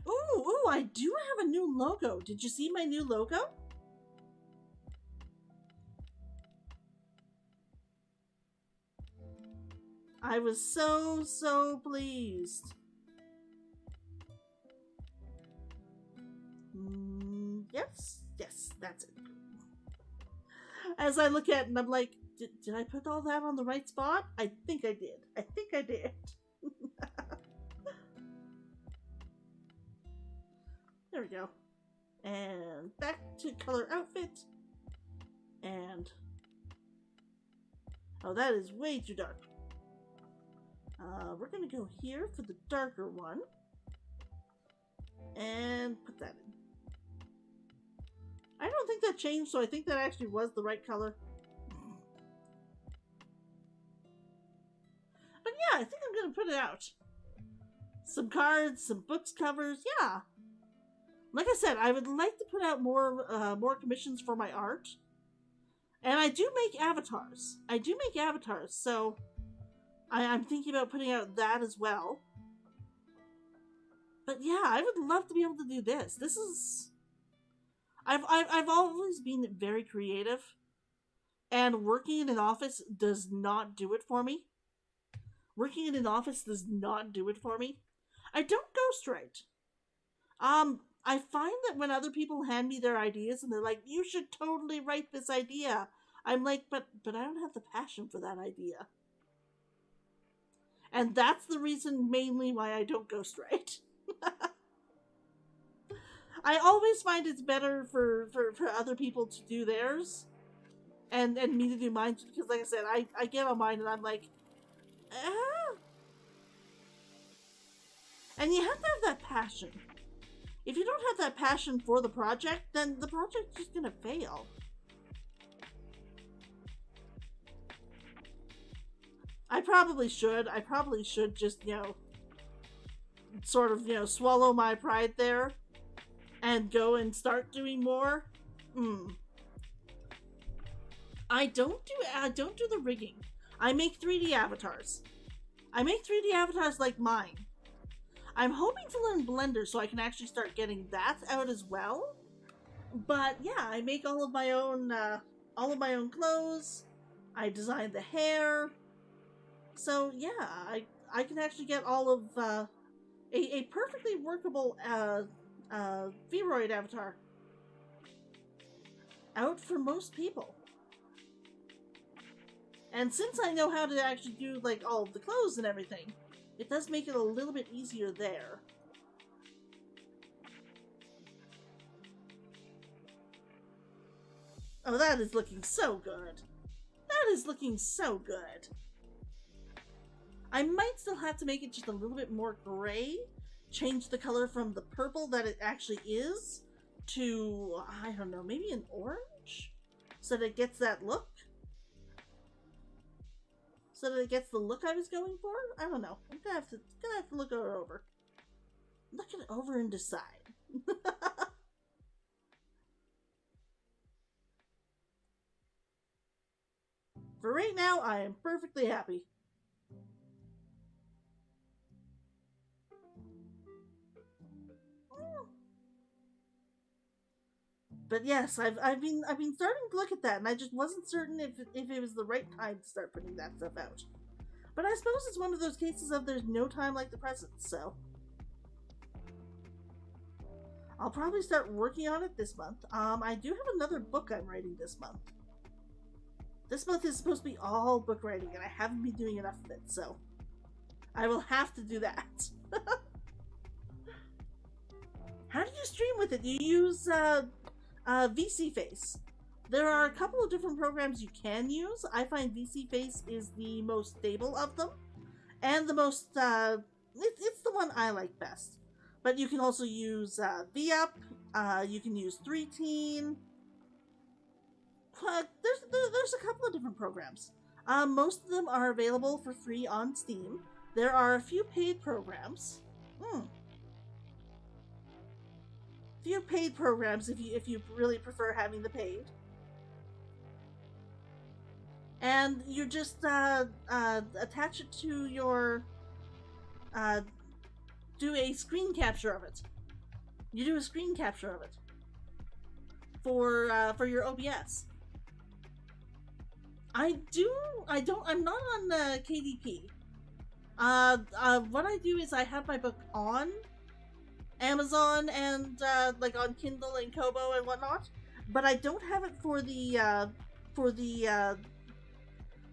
Ooh, I do have a new logo. Did you see my new logo? I was so pleased. Yes, that's it. As I look at it and I'm like, did I put all that on the right spot? I think I did. There we go. And back to color outfit. And oh, that is way too dark. We're gonna go here for the darker one. And put that in. I don't think that changed, so I think that actually was the right color. But yeah, I think I'm gonna put it out. Some cards, some books covers, yeah. Like I said, I would like to put out more commissions for my art. And I do make avatars. So I'm thinking about putting out that as well. But yeah, I would love to be able to do this. This is... I've always been very creative. And working in an office does not do it for me. I don't ghostwrite. I find that when other people hand me their ideas and they're like, you should totally write this idea. I'm like, but I don't have the passion for that idea. And that's the reason mainly why I don't ghostwrite. I always find it's better for other people to do theirs and me to do mine, because like I said, I get on mine and I'm like, ah. And you have to have that passion. If you don't have that passion for the project, then the project's just gonna fail. I probably should just, sort of, swallow my pride there and go and start doing more. I don't do the rigging. I make 3D avatars. Like mine. I'm hoping to learn Blender so I can actually start getting that out as well. But yeah, I make all of my own clothes. I design the hair. So yeah, I can actually get all of a perfectly workable Vroid avatar. out for most people. And since I know how to actually do like all of the clothes and everything, it does make it a little bit easier there. Oh, that is looking so good. That is looking so good. I might still have to make it just a little bit more gray. Change the color from the purple that it actually is to, I don't know, maybe an orange? So that it gets that look? So that it gets the look I was going for? I don't know. I'm gonna have to look it over. Look it over and decide. For right now, I am perfectly happy. But yes, I've been starting to look at that, and I just wasn't certain if it was the right time to start putting that stuff out. But I suppose it's one of those cases of there's no time like the present, so I'll probably start working on it this month. I do have another book I'm writing this month. This month is supposed to be all book writing, and I haven't been doing enough of it, so I will have to do that. How do you stream with it? Do you use VC Face? There are a couple of different programs you can use. I find VC Face is the most stable of them, and the most it's the one I like best. But you can also use VUp. You can use 3Teen. There's a couple of different programs. Most of them are available for free on Steam. There are a few paid programs. Few paid programs if you really prefer having the paid. And you just attach it to your do a screen capture of it. You do a screen capture of it for your OBS. I'm not on KDP. What I do is I have my book on Amazon and like on Kindle and Kobo and whatnot, but I don't have it for the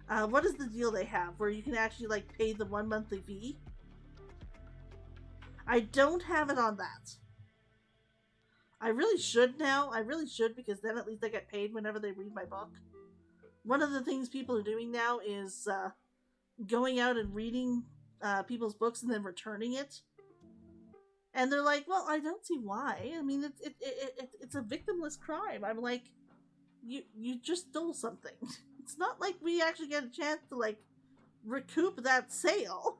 what is the deal they have where you can actually like pay the 1 monthly fee? I don't have it on that. I really should now. I really should, because then at least I get paid whenever they read my book. One of the things people are doing now is going out and reading people's books and then returning it. And they're like, well, I don't see why. I mean, it's a victimless crime. I'm like, you just stole something. It's not like we actually get a chance to, like, recoup that sale.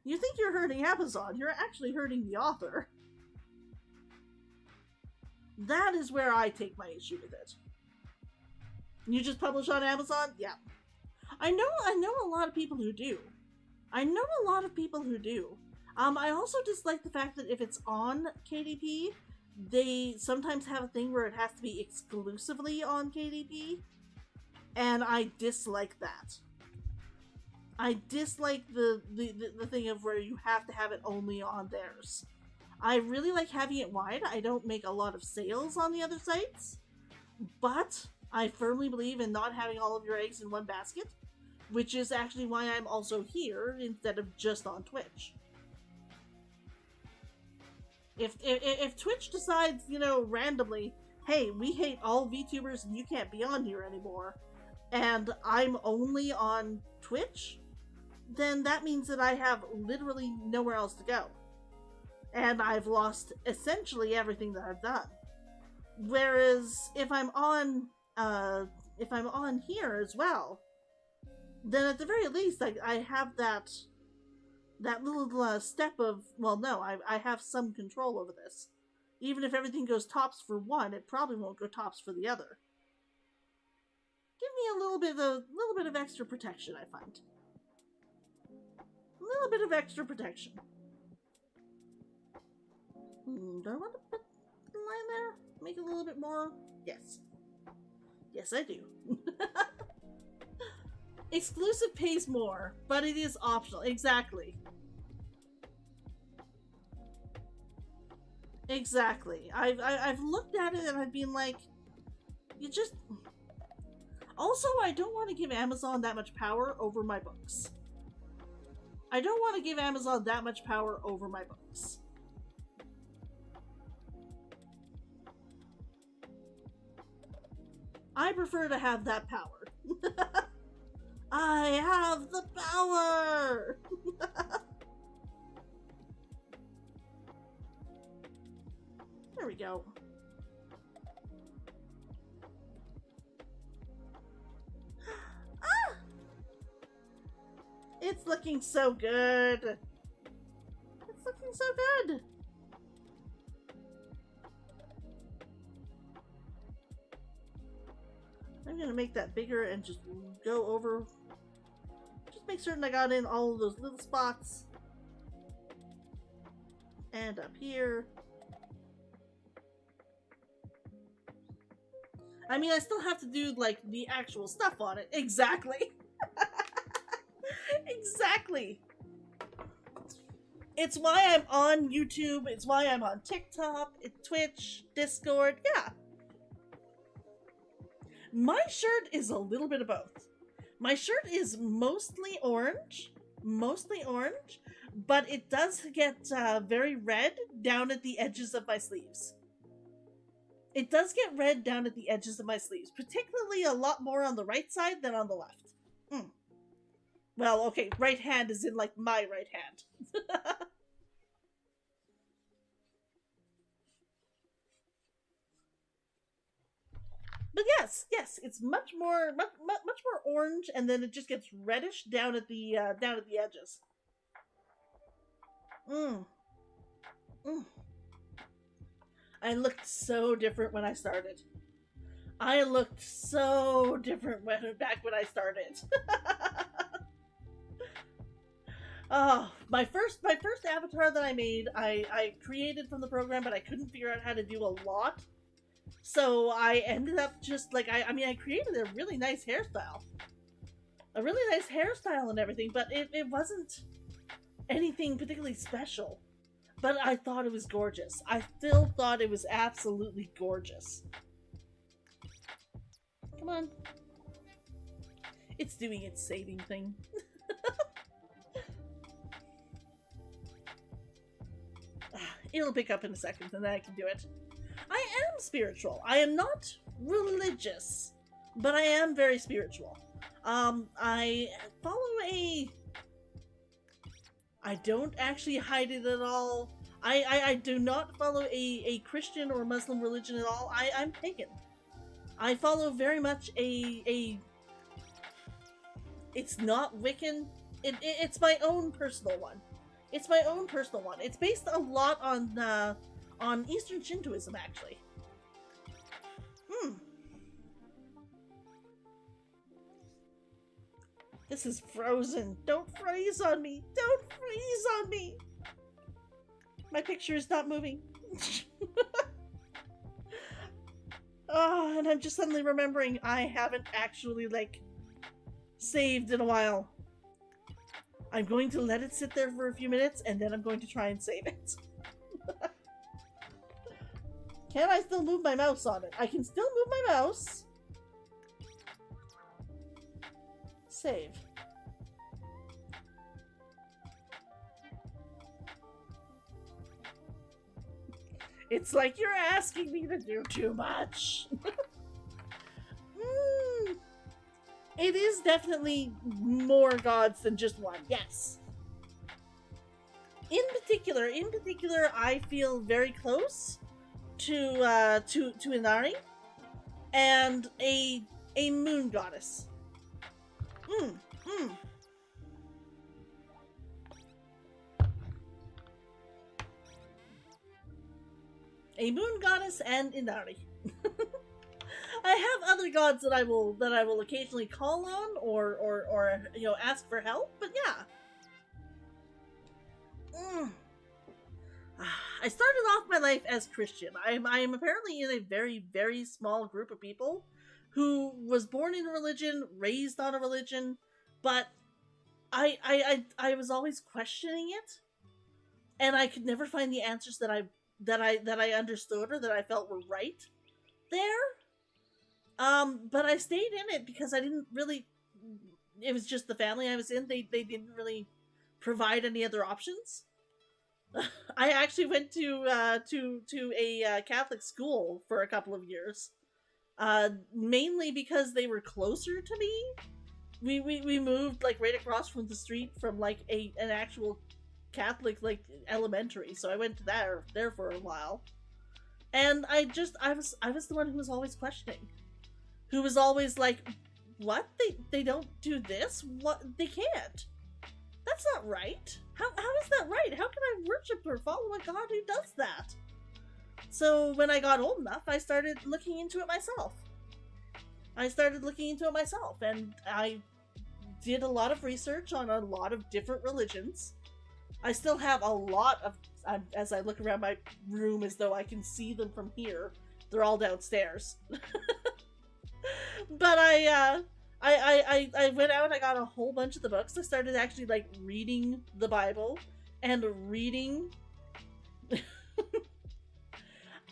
You think you're hurting Amazon. You're actually hurting the author. That is where I take my issue with it. You just publish on Amazon? Yeah. I know a lot of people who do. I also dislike the fact that if it's on KDP, they sometimes have a thing where it has to be exclusively on KDP, and I dislike that. I dislike the thing of where you have to have it only on theirs. I really like having it wide. I don't make a lot of sales on the other sites, but I firmly believe in not having all of your eggs in one basket, which is actually why I'm also here instead of just on Twitch. If Twitch decides, you know, randomly, hey, we hate all VTubers and you can't be on here anymore, and I'm only on Twitch, then that means that I have literally nowhere else to go. And I've lost essentially everything that I've done. Whereas if I'm on here as well, then at the very least I have that little step of, well, no, I have some control over this. Even if everything goes tops for one, it probably won't go tops for the other. Give me a little bit of extra protection, I find. A little bit of extra protection. Do I want to put the line there? Make it a little bit more? Yes. Yes, I do. Exclusive pays more, but it is optional. Exactly. Exactly. I've looked at it and I've been like, You just... Also, I don't want to give Amazon that much power over my books. I don't want to give Amazon that much power over my books. I prefer to have that power. I have the power! There we go. Ah! It's looking so good. It's looking so good. I'm gonna make that bigger and just go over. Just make certain I got in all of those little spots. And up here. I mean, I still have to do, like, the actual stuff on it. Exactly. Exactly. It's why I'm on YouTube. It's why I'm on TikTok, Twitch, Discord. Yeah. My shirt is a little bit of both. My shirt is mostly orange. But it does get very red down at the edges of my sleeves. It does get red down at the edges of my sleeves, particularly a lot more on the right side than on the left. Well, okay, right hand is in, like, my right hand. But yes, it's much more orange, and then it just gets reddish down at the edges. I looked so different when I started. I looked so different back when I started. Oh, my first avatar that I made, I created from the program, but I couldn't figure out how to do a lot. So I ended up just like, I mean, I created a really nice hairstyle. A really nice hairstyle and everything, but it wasn't anything particularly special. But I thought it was gorgeous. I still thought it was absolutely gorgeous. Come on. It's doing its saving thing. It'll pick up in a second and then I can do it. I am spiritual. I am not religious, but I am very spiritual. I follow a... I don't actually hide it at all. I do not follow a Christian or Muslim religion at all. I'm pagan. I follow very much a it's not Wiccan. It's my own personal one. It's my own personal one. It's based a lot on Eastern Shintoism, actually. This is frozen. Don't freeze on me. Don't freeze on me. My picture is not moving. Oh, and I'm just suddenly remembering I haven't actually, like, saved in a while. I'm going to let it sit there for a few minutes, and then I'm going to try and save it. Can I still move my mouse on it? I can still move my mouse. Save. It's like you're asking me to do too much. It is definitely more gods than just one, yes. In particular, I feel very close to Inari and a moon goddess. A moon goddess and Inari. I have other gods that I will occasionally call on or you know, ask for help, but yeah. I started off my life as Christian. I am apparently in a very, very small group of people who was born in a religion, raised on a religion, but I was always questioning it, and I could never find the answers that I understood or that I felt were right there. But I stayed in it because I didn't really. It was just the family I was in. They didn't really provide any other options. I actually went to a Catholic school for a couple of years, mainly because they were closer to me. We moved like right across from the street from like an actual Catholic like elementary, so I went to there for a while, and I was the one who was always questioning, who was always like, what, they don't do this, what, they can't, that's not right, how is that right, how can I worship or follow a god who does that? So when I got old enough, I started looking into it myself. And I did a lot of research on a lot of different religions. I still have a lot of, as I look around my room as though I can see them from here, they're all downstairs. But I went out, I got a whole bunch of the books. I started actually like reading the Bible and reading.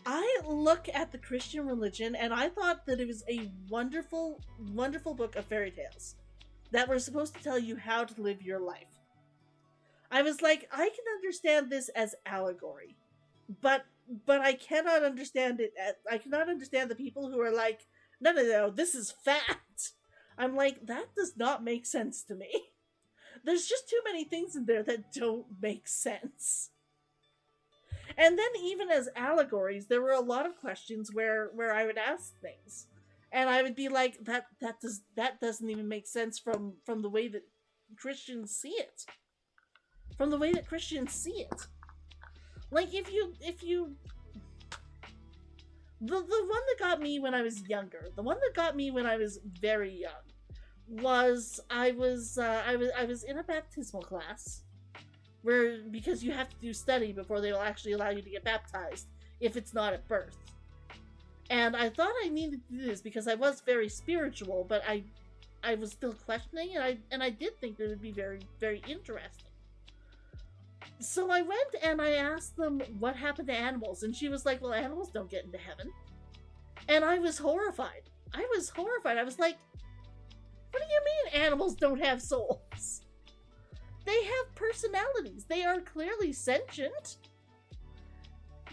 I look at the Christian religion and I thought that it was a wonderful, wonderful book of fairy tales that were supposed to tell you how to live your life. I was like, I can understand this as allegory, but I cannot understand it. I cannot understand the people who are like, no, this is fact. I'm like, that does not make sense to me. There's just too many things in there that don't make sense. And then even as allegories, there were a lot of questions where I would ask things, and I would be like, that doesn't even make sense from the way that Christians see it. From the way that Christians see it. Like, if you the one that got me when I was younger, the one that got me when I was very young, was I was in a baptismal class, where, because you have to do study before they will actually allow you to get baptized if it's not at birth. And I thought I needed to do this because I was very spiritual, but I was still questioning, and I did think that it would be very, very interesting. So I went and I asked them what happened to animals, and she was like, well, animals don't get into heaven. And I was horrified. I was like, what do you mean animals don't have souls? They have personalities. They are clearly sentient.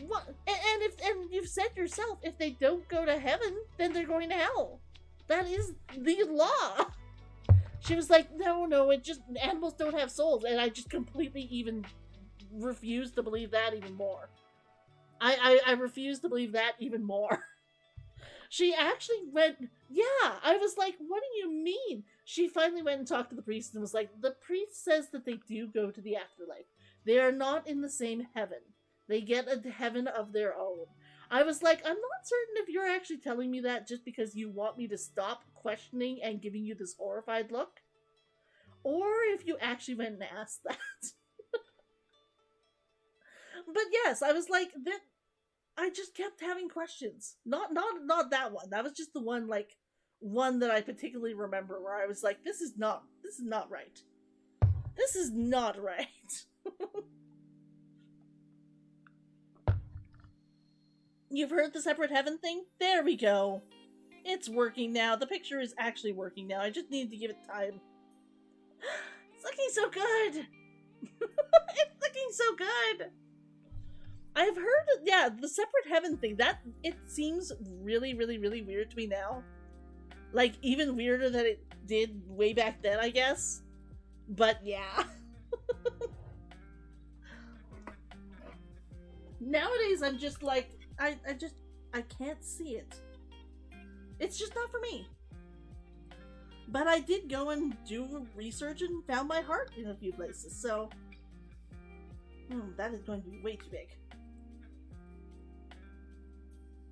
What? And you've said yourself, if they don't go to heaven, then they're going to hell. That is the law. She was like, no, it just, animals don't have souls. And I just completely even refused to believe that even more. I refused to believe that even more. She actually went, yeah, I was like, what do you mean? She finally went and talked to the priest and was like, the priest says that they do go to the afterlife. They are not in the same heaven. They get a heaven of their own. I was like, I'm not certain if you're actually telling me that just because you want me to stop questioning and giving you this horrified look, or if you actually went and asked that. But yes, I was like, that. I just kept having questions. Not that one. That was just the one, like, one that I particularly remember where I was like, this is not right. This is not right. You've heard the separate heaven thing? There we go. It's working now. The picture is actually working now. I just need to give it time. It's looking so good. It's looking so good. I've heard, yeah, the separate heaven thing, that, it seems really, really, really weird to me now. Like, even weirder than it did way back then, I guess. But, yeah. Nowadays, I'm just like, I can't see it. It's just not for me. But I did go and do research and found my heart in a few places, so... that is going to be way too big.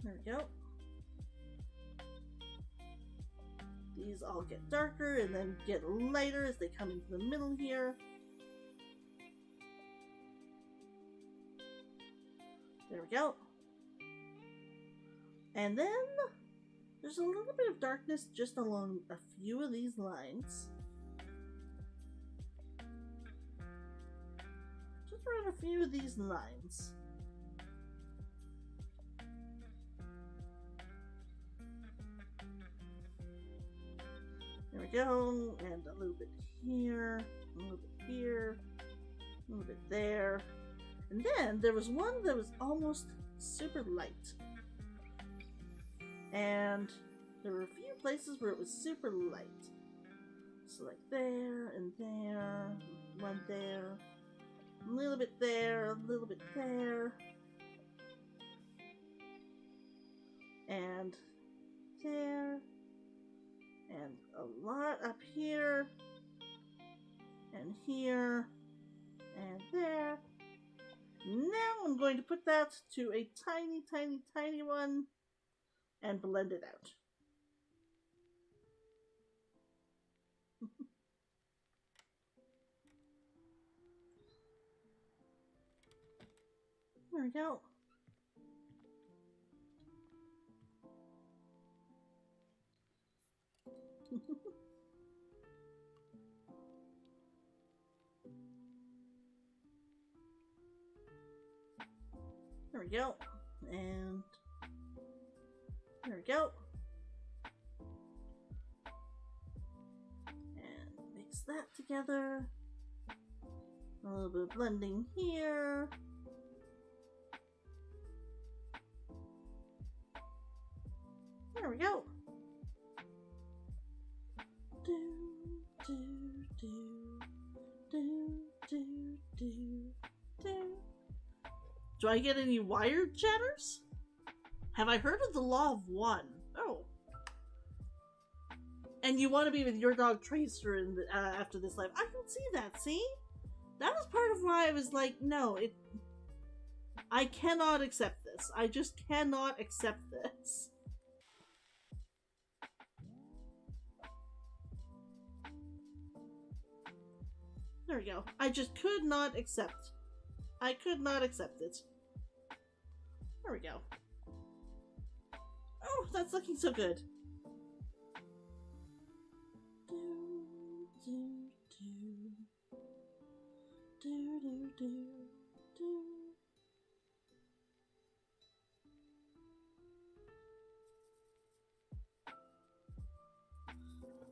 There we go. These all get darker and then get lighter as they come into the middle here. There we go. And then there's a little bit of darkness just along a few of these lines. Just around a few of these lines. go. And a little bit here, a little bit here, a little bit there. And then there was one that was almost super light. And there were a few places where it was super light. So like there and there, one there, a little bit there, a little bit there. And there. And a lot up here. And here. And there. Now I'm going to put that to a tiny, tiny, tiny one and blend it out. There we go. There we go. And there we go. And mix that together. A little bit of blending here. There we go. Do, do, do, do, do, do, do. Do I get any wired chatters? Have I heard of the law of one? Oh. And you want to be with your dog Tracer in the, after this life. I can see that, see? That was part of why I was like, no, I cannot accept this. I just cannot accept this. There we go. I just could not accept. I could not accept it. There we go. Oh, that's looking so good.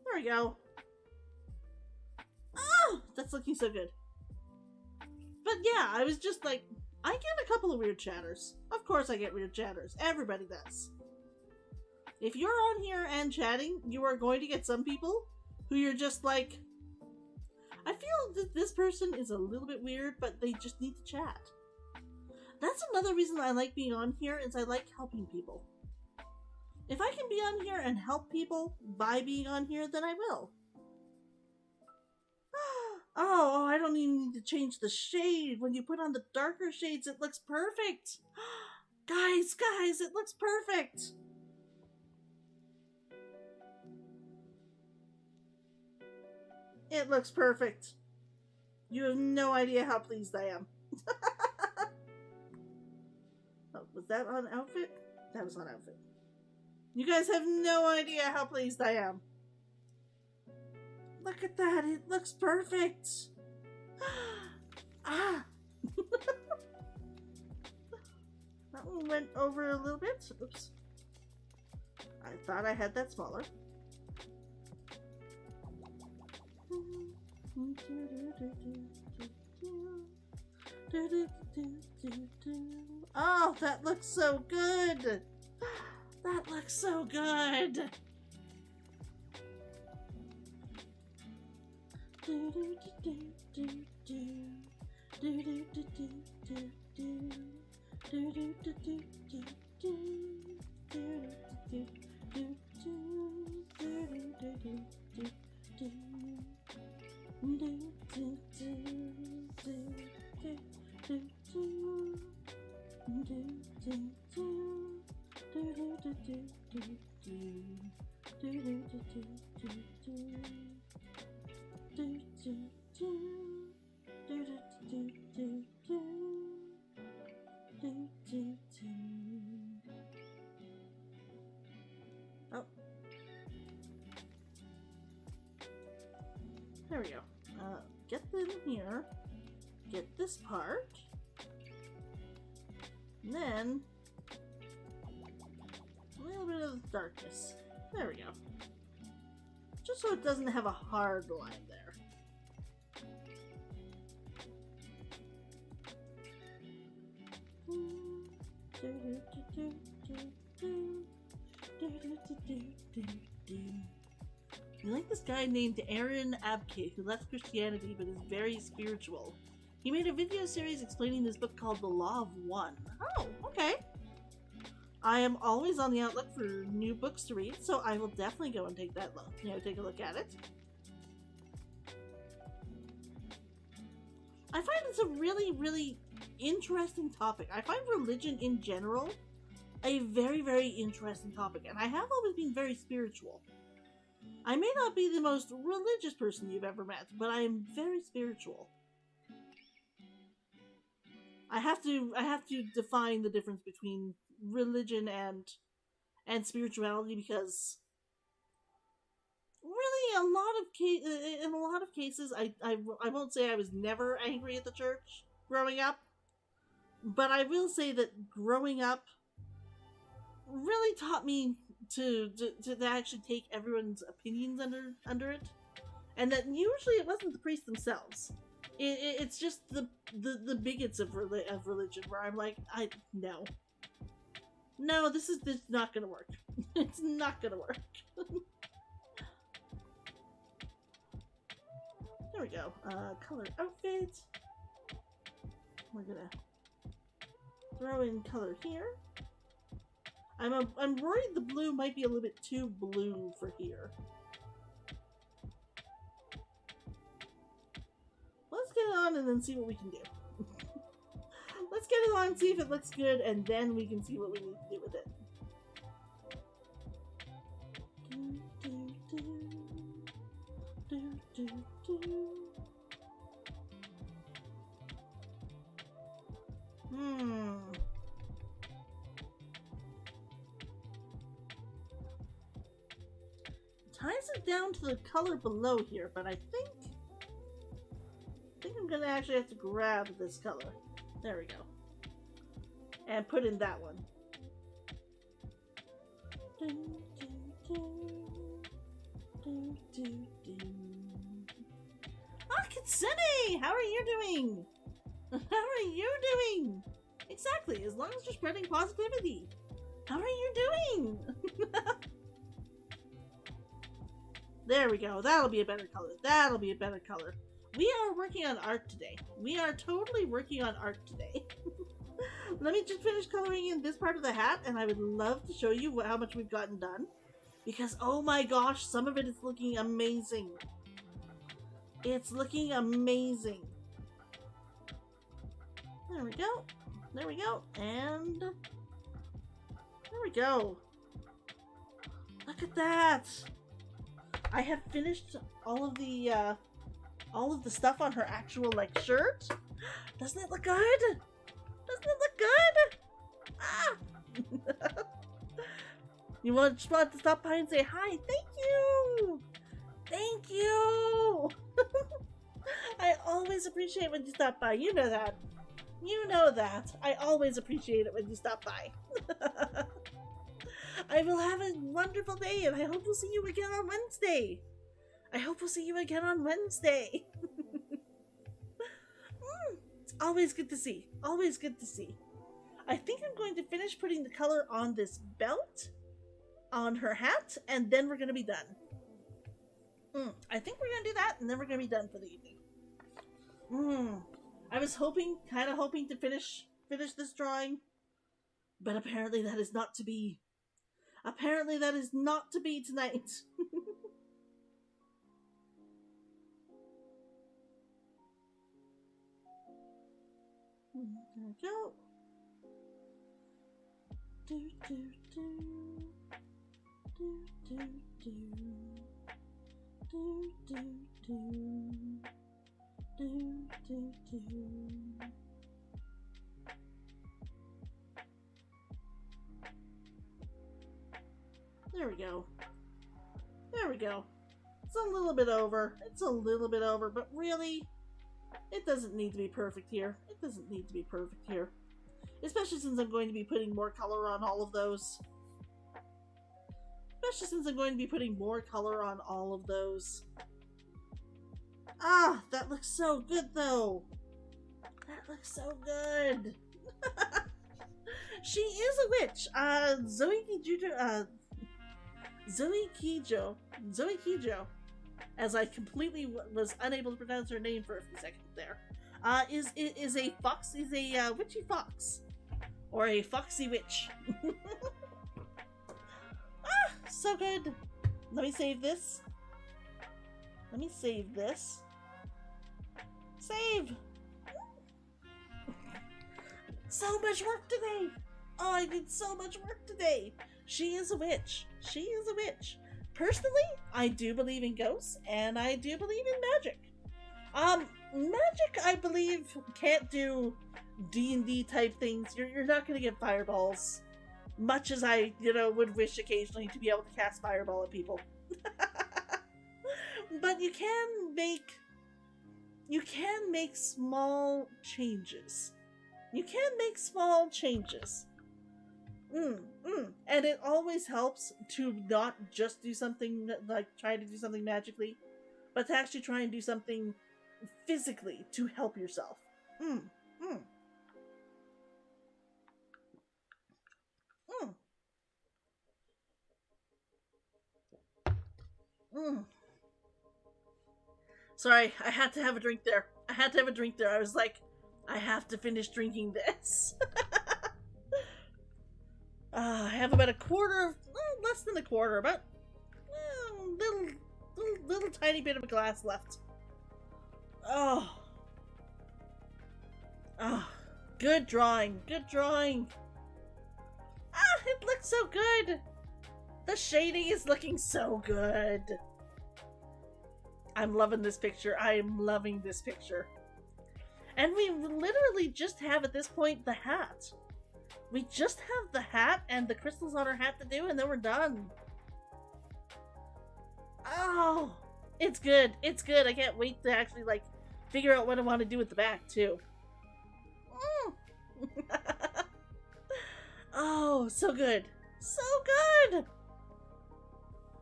There we go. Oh, that's looking so good. But yeah, I was just like, I get a couple of weird chatters. Of course I get weird chatters. Everybody does. If you're on here and chatting, you are going to get some people who you're just like, I feel that this person is a little bit weird, but they just need to chat. That's another reason I like being on here, is I like helping people. If I can be on here and help people by being on here, then I will. Oh, I don't even need to change the shade. When you put on the darker shades, it looks perfect. Guys, it looks perfect. It looks perfect. You have no idea how pleased I am. Oh, was that on outfit? That was on outfit. You guys have no idea how pleased I am. Look at that, it looks perfect. Ah. That one went over a little bit. Oops. I thought I had that smaller. Oh, that looks so good. That looks so good. Oh. There we go. Get them here. Get this part. And then a little bit of darkness. There we go. Just so it doesn't have a hard line there. I like this guy named Aaron Abke who left Christianity but is very spiritual. He made a video series explaining this book called The Law of One. Oh, okay. I am always on the outlook for new books to read, so I will definitely go and take that look. Take a look at it. I find it's a really, really interesting topic. I find religion in general a very, very interesting topic, and I have always been very spiritual. I may not be the most religious person you've ever met, but I am very spiritual. I have to define the difference between religion and spirituality, because really in a lot of cases I won't say I was never angry at the church growing up, but I will say that growing up really taught me to actually take everyone's opinions under it, and that usually it wasn't the priests themselves. It's just the bigots of religion, where I'm like, no, this is not gonna work. It's not gonna work. There we go. Color outfit. We're gonna throw in color here. I'm worried the blue might be a little bit too blue for here. Let's get it on and then see what we can do. Let's get it on, see if it looks good, and then we can see what we need to do with it. Ties it down to the color below here, but I think I'm gonna actually have to grab this color. There we go. And put in that one. Ah, Kitsune! How are you doing? How are you doing? Exactly, as long as you're spreading positivity. How are you doing? There we go. That'll be a better color. That'll be a better color. We are working on art today. We are totally working on art today. Let me just finish coloring in this part of the hat, and I would love to show you how much we've gotten done. Because, oh my gosh, some of it is looking amazing. It's looking amazing. There we go. There we go. And there we go. Look at that. I have finished all of the stuff on her actual shirt. Doesn't it look good? Doesn't it look good? Ah! You just want to stop by and say hi. Thank you. Thank you. I always appreciate when you stop by. You know that. You know that. I always appreciate it when you stop by. I will have a wonderful day, and I hope we'll see you again on Wednesday. I hope we'll see you again on Wednesday. It's always good to see. Always good to see. I think I'm going to finish putting the color on this belt, on her hat, and then we're going to be done. I think we're going to do that, and then we're going to be done for the evening. I was kind of hoping to finish this drawing, but apparently that is not to be. Apparently that is not to be tonight. There we go. Do do do do do do do do do do do. There we go. There we go. It's a little bit over. It's a little bit over, but really, it doesn't need to be perfect here. It doesn't need to be perfect here. Especially since I'm going to be putting more color on all of those. Especially since I'm going to be putting more color on all of those. Ah, that looks so good though. That looks so good. She is a witch. ZoiiKijo, as I completely was unable to pronounce her name for a few seconds there, is a fox, is a witchy fox, or a foxy witch. Ah, so good. Let me save this. Let me save this. Save. So much work today. Oh, I did so much work today. She is a witch. She is a witch. Personally, I do believe in ghosts, and I do believe in magic. Magic, I believe, can't do D&D type things. You're not going to get fireballs. Much as I, would wish occasionally to be able to cast fireball at people. But you can make small changes. You can make small changes. And it always helps to not just do something like try to do something magically, but to actually try and do something physically to help yourself. Sorry, I had to have a drink there. I was like, I have to finish drinking this. I have about a quarter of, less than a quarter, about little tiny bit of a glass left. Oh, good drawing, good drawing. Ah, it looks so good. The shading is looking so good. I'm loving this picture. I am loving this picture. And we literally just have at this point the hat. We just have the hat and the crystals on her hat to do, and then we're done. Oh, it's good. It's good. I can't wait to actually, figure out what I want to do with the back, too. Oh, so good. So good!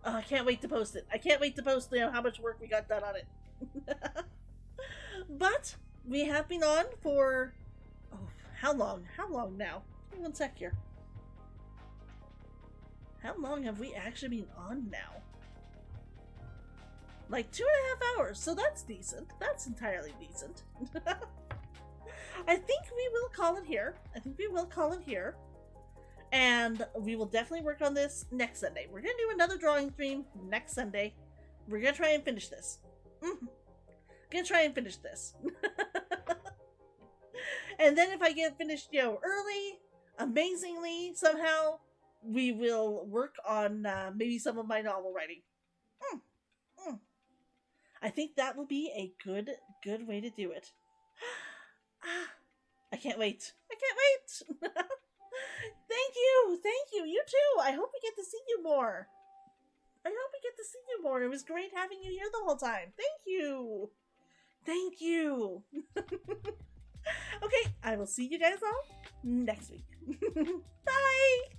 Oh, I can't wait to post it. I can't wait to post how much work we got done on it. But we have been on for... Oh, how long? How long now? Give me one sec here. How long have we actually been on now? Like 2.5 hours, so that's decent. That's entirely decent. I think we will call it here. And we will definitely work on this next Sunday. We're going to do another drawing stream next Sunday. We're going to try and finish this. And then if I get finished, early, amazingly, somehow, we will work on maybe some of my novel writing. I think that will be a good way to do it. I can't wait. Thank you, you too. I hope we get to see you more. It was great having you here the whole time. Thank you. Okay, I will see you guys all next week. Bye.